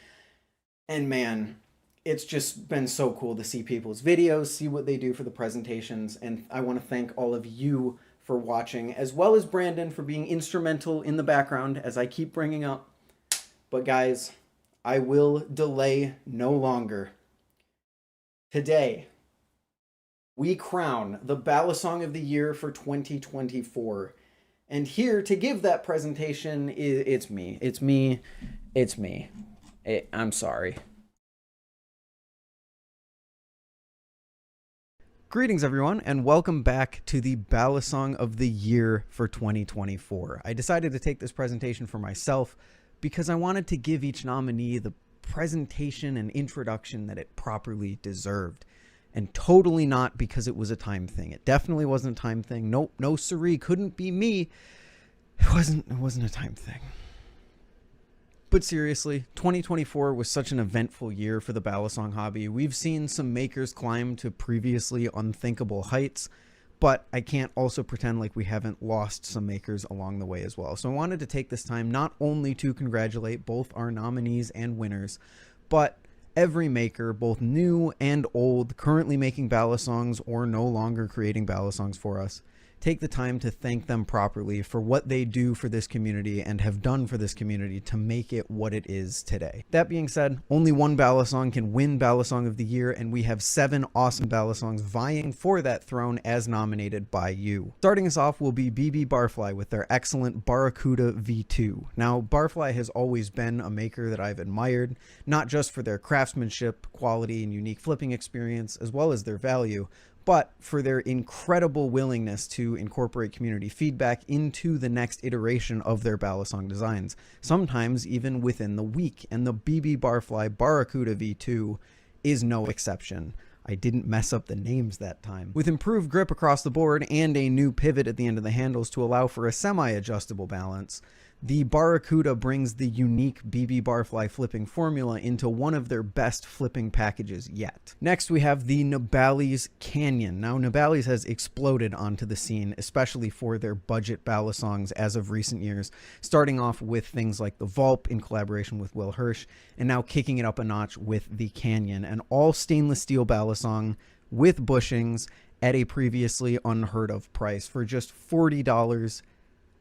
And man, it's just been so cool to see people's videos, see what they do for the presentations, and I want to thank all of you for watching, as well as Brandon for being instrumental in the background, as I keep bringing up. But guys, I will delay no longer. Today, we crown the Balisong of the Year for 2024. And here to give that presentation, it's me. I'm sorry. Greetings everyone, and welcome back to the Balisong of the Year for 2024. I decided to take this presentation for myself because I wanted to give each nominee the presentation and introduction that it properly deserved. And totally not because it was a time thing. It definitely wasn't a time thing. Nope, no siree, couldn't be me. It wasn't a time thing. But seriously, 2024 was such an eventful year for the Balisong hobby. We've seen some makers climb to previously unthinkable heights, but I can't also pretend like we haven't lost some makers along the way as well. So I wanted to take this time not only to congratulate both our nominees and winners, but every maker, both new and old, currently making Balisongs or no longer creating Balisongs for us. Take the time to thank them properly for what they do for this community and have done for this community to make it what it is today. That being said, only one Balisong can win Balisong of the Year, and we have 7 awesome Balisongs vying for that throne as nominated by you. Starting us off will be BB Barfly with their excellent Barracuda V2. Now, Barfly has always been a maker that I've admired, not just for their craftsmanship, quality, and unique flipping experience, as well as their value, but for their incredible willingness to incorporate community feedback into the next iteration of their Balisong designs, sometimes even within the week, and the BB Barfly Barracuda V2 is no exception. I didn't mess up the names that time. With improved grip across the board and a new pivot at the end of the handles to allow for a semi-adjustable balance, the Barracuda brings the unique BB Barfly flipping formula into one of their best flipping packages yet. Next, we have the Nabali's Canyon. Now, Nabali's has exploded onto the scene, especially for their budget Balisongs as of recent years, starting off with things like the Vulp in collaboration with Will Hirsch, and now kicking it up a notch with the Canyon, an all stainless steel Balisong with bushings at a previously unheard of price for just $40.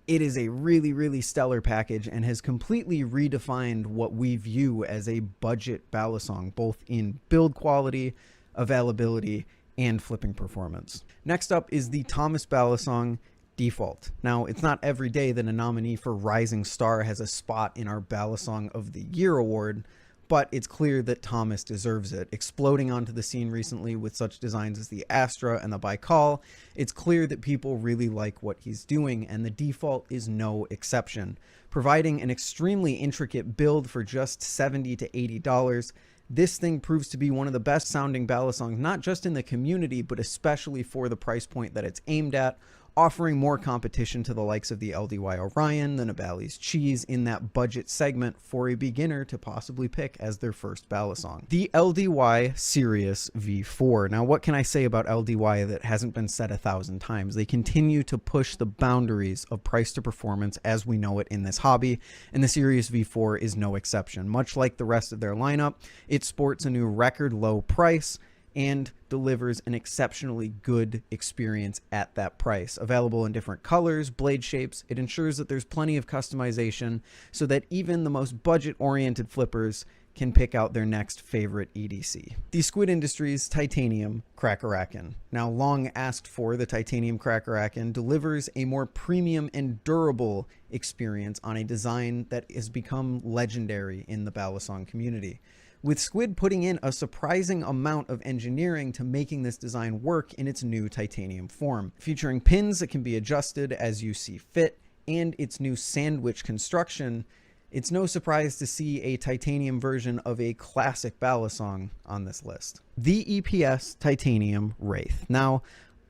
It is a really, really stellar package and has completely redefined what we view as a budget Balisong, both in build quality, availability, and flipping performance. Next up is the Thomas Balisong Default. Now, it's not every day that a nominee for Rising Star has a spot in our Balisong of the Year award, but it's clear that Thomas deserves it. Exploding onto the scene recently with such designs as the Astra and the Baikal, it's clear that people really like what he's doing, and the Default is no exception. Providing an extremely intricate build for just $70 to $80, this thing proves to be one of the best sounding Balisongs, not just in the community, but especially for the price point that it's aimed at, offering more competition to the likes of the LDY Orion, the Nabali's Cheese in that budget segment for a beginner to possibly pick as their first Balisong. The LDY Sirius V4. Now, what can I say about LDY that hasn't been said 1,000 times? They continue to push the boundaries of price to performance as we know it in this hobby, and the Sirius V4 is no exception. Much like the rest of their lineup, it sports a new record low price and delivers an exceptionally good experience at that price. Available in different colors, blade shapes, it ensures that there's plenty of customization so that even the most budget-oriented flippers can pick out their next favorite EDC. The Squid Industries Titanium Raken. Now, long asked for, the Titanium Raken delivers a more premium and durable experience on a design that has become legendary in the Balisong community, with Squid putting in a surprising amount of engineering to making this design work in its new titanium form. Featuring pins that can be adjusted as you see fit, and its new sandwich construction, it's no surprise to see a titanium version of a classic Balisong on this list. The EPS Titanium Wraith. Now,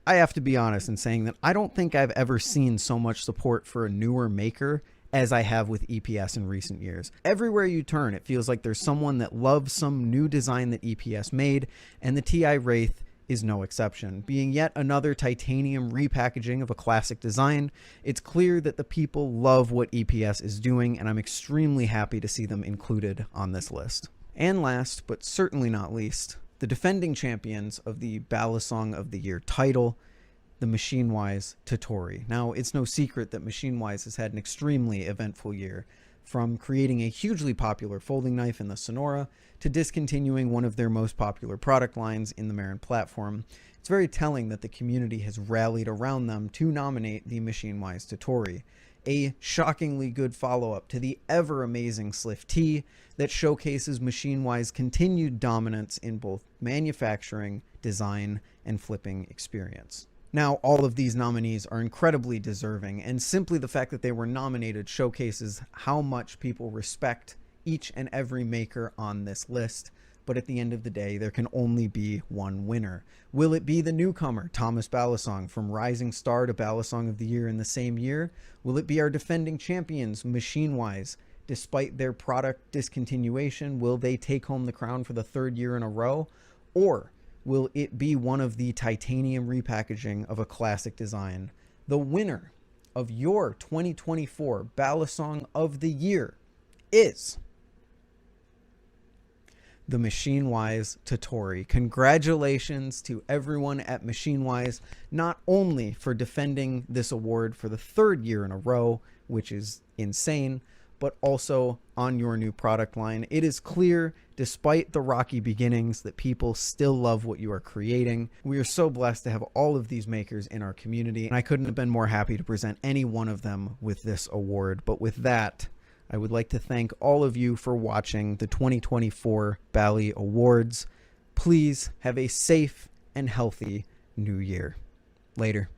I have to be honest in saying that I don't think I've ever seen so much support for a newer maker as I have with EPS in recent years. Everywhere you turn, it feels like there's someone that loves some new design that EPS made, and the TI Wraith is no exception. Being yet another titanium repackaging of a classic design, it's clear that the people love what EPS is doing, and I'm extremely happy to see them included on this list. And last, but certainly not least, the defending champions of the Balisong of the Year title, the Machinewise Totori. Now, it's no secret that Machinewise has had an extremely eventful year, from creating a hugely popular folding knife in the Sonora to discontinuing one of their most popular product lines in the Marin platform. It's very telling that the community has rallied around them to nominate the Machinewise Totori, a shockingly good follow-up to the ever-amazing SlifT that showcases Machinewise's continued dominance in both manufacturing, design, and flipping experience. Now, all of these nominees are incredibly deserving, and simply the fact that they were nominated showcases how much people respect each and every maker on this list. But at the end of the day, there can only be one winner. Will it be the newcomer, Thomas Balisong, from Rising Star to Balisong of the Year in the same year? Will it be our defending champions, Machinewise? Despite their product discontinuation, will they take home the crown for the 3rd year in a row? Or will it be one of the titanium repackaging of a classic design? The winner of your 2024 Balisong of the Year is the Machinewise Totori. Congratulations to everyone at Machinewise, not only for defending this award for the 3rd year in a row, which is insane, but also on your new product line. It is clear, despite the rocky beginnings, that people still love what you are creating. We are so blessed to have all of these makers in our community, and I couldn't have been more happy to present any one of them with this award. But with that, I would like to thank all of you for watching the 2024 Bali Awards. Please have a safe and healthy new year. Later.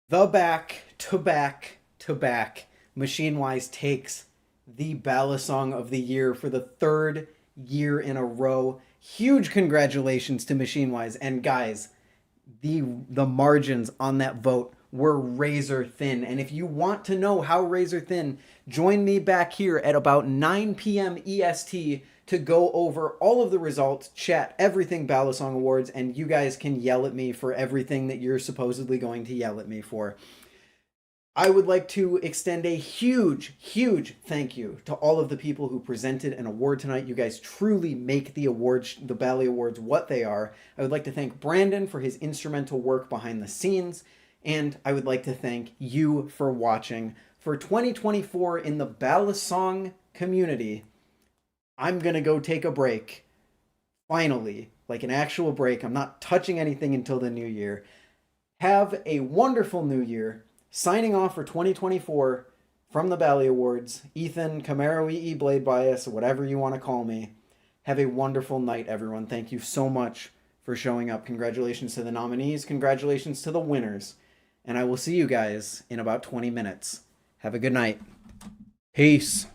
The back-to-back Machinewise takes the Balisong of the Year for the 3rd year in a row. Huge congratulations to Machinewise. And guys, the margins on that vote were razor thin. And if you want to know how razor thin, join me back here at about 9 p.m. EST to go over all of the results, chat everything Balisong Awards, and you guys can yell at me for everything that you're supposedly going to yell at me for. I would like to extend a huge thank you to all of the people who presented an award tonight. You guys truly make the awards, the Bali Awards, what they are. I would like to thank Brandon for his instrumental work behind the scenes, and I would like to thank you for watching. For 2024 in the Balisong community, I'm gonna go take a break. Finally, like an actual break. I'm not touching anything until the new year. Have a wonderful new year. Signing off for 2024 from the Bali Awards, Ethan, Camaro EE, Blade Bias, whatever you want to call me. Have a wonderful night, everyone. Thank you so much for showing up. Congratulations to the nominees. Congratulations to the winners. And I will see you guys in about 20 minutes. Have a good night. Peace.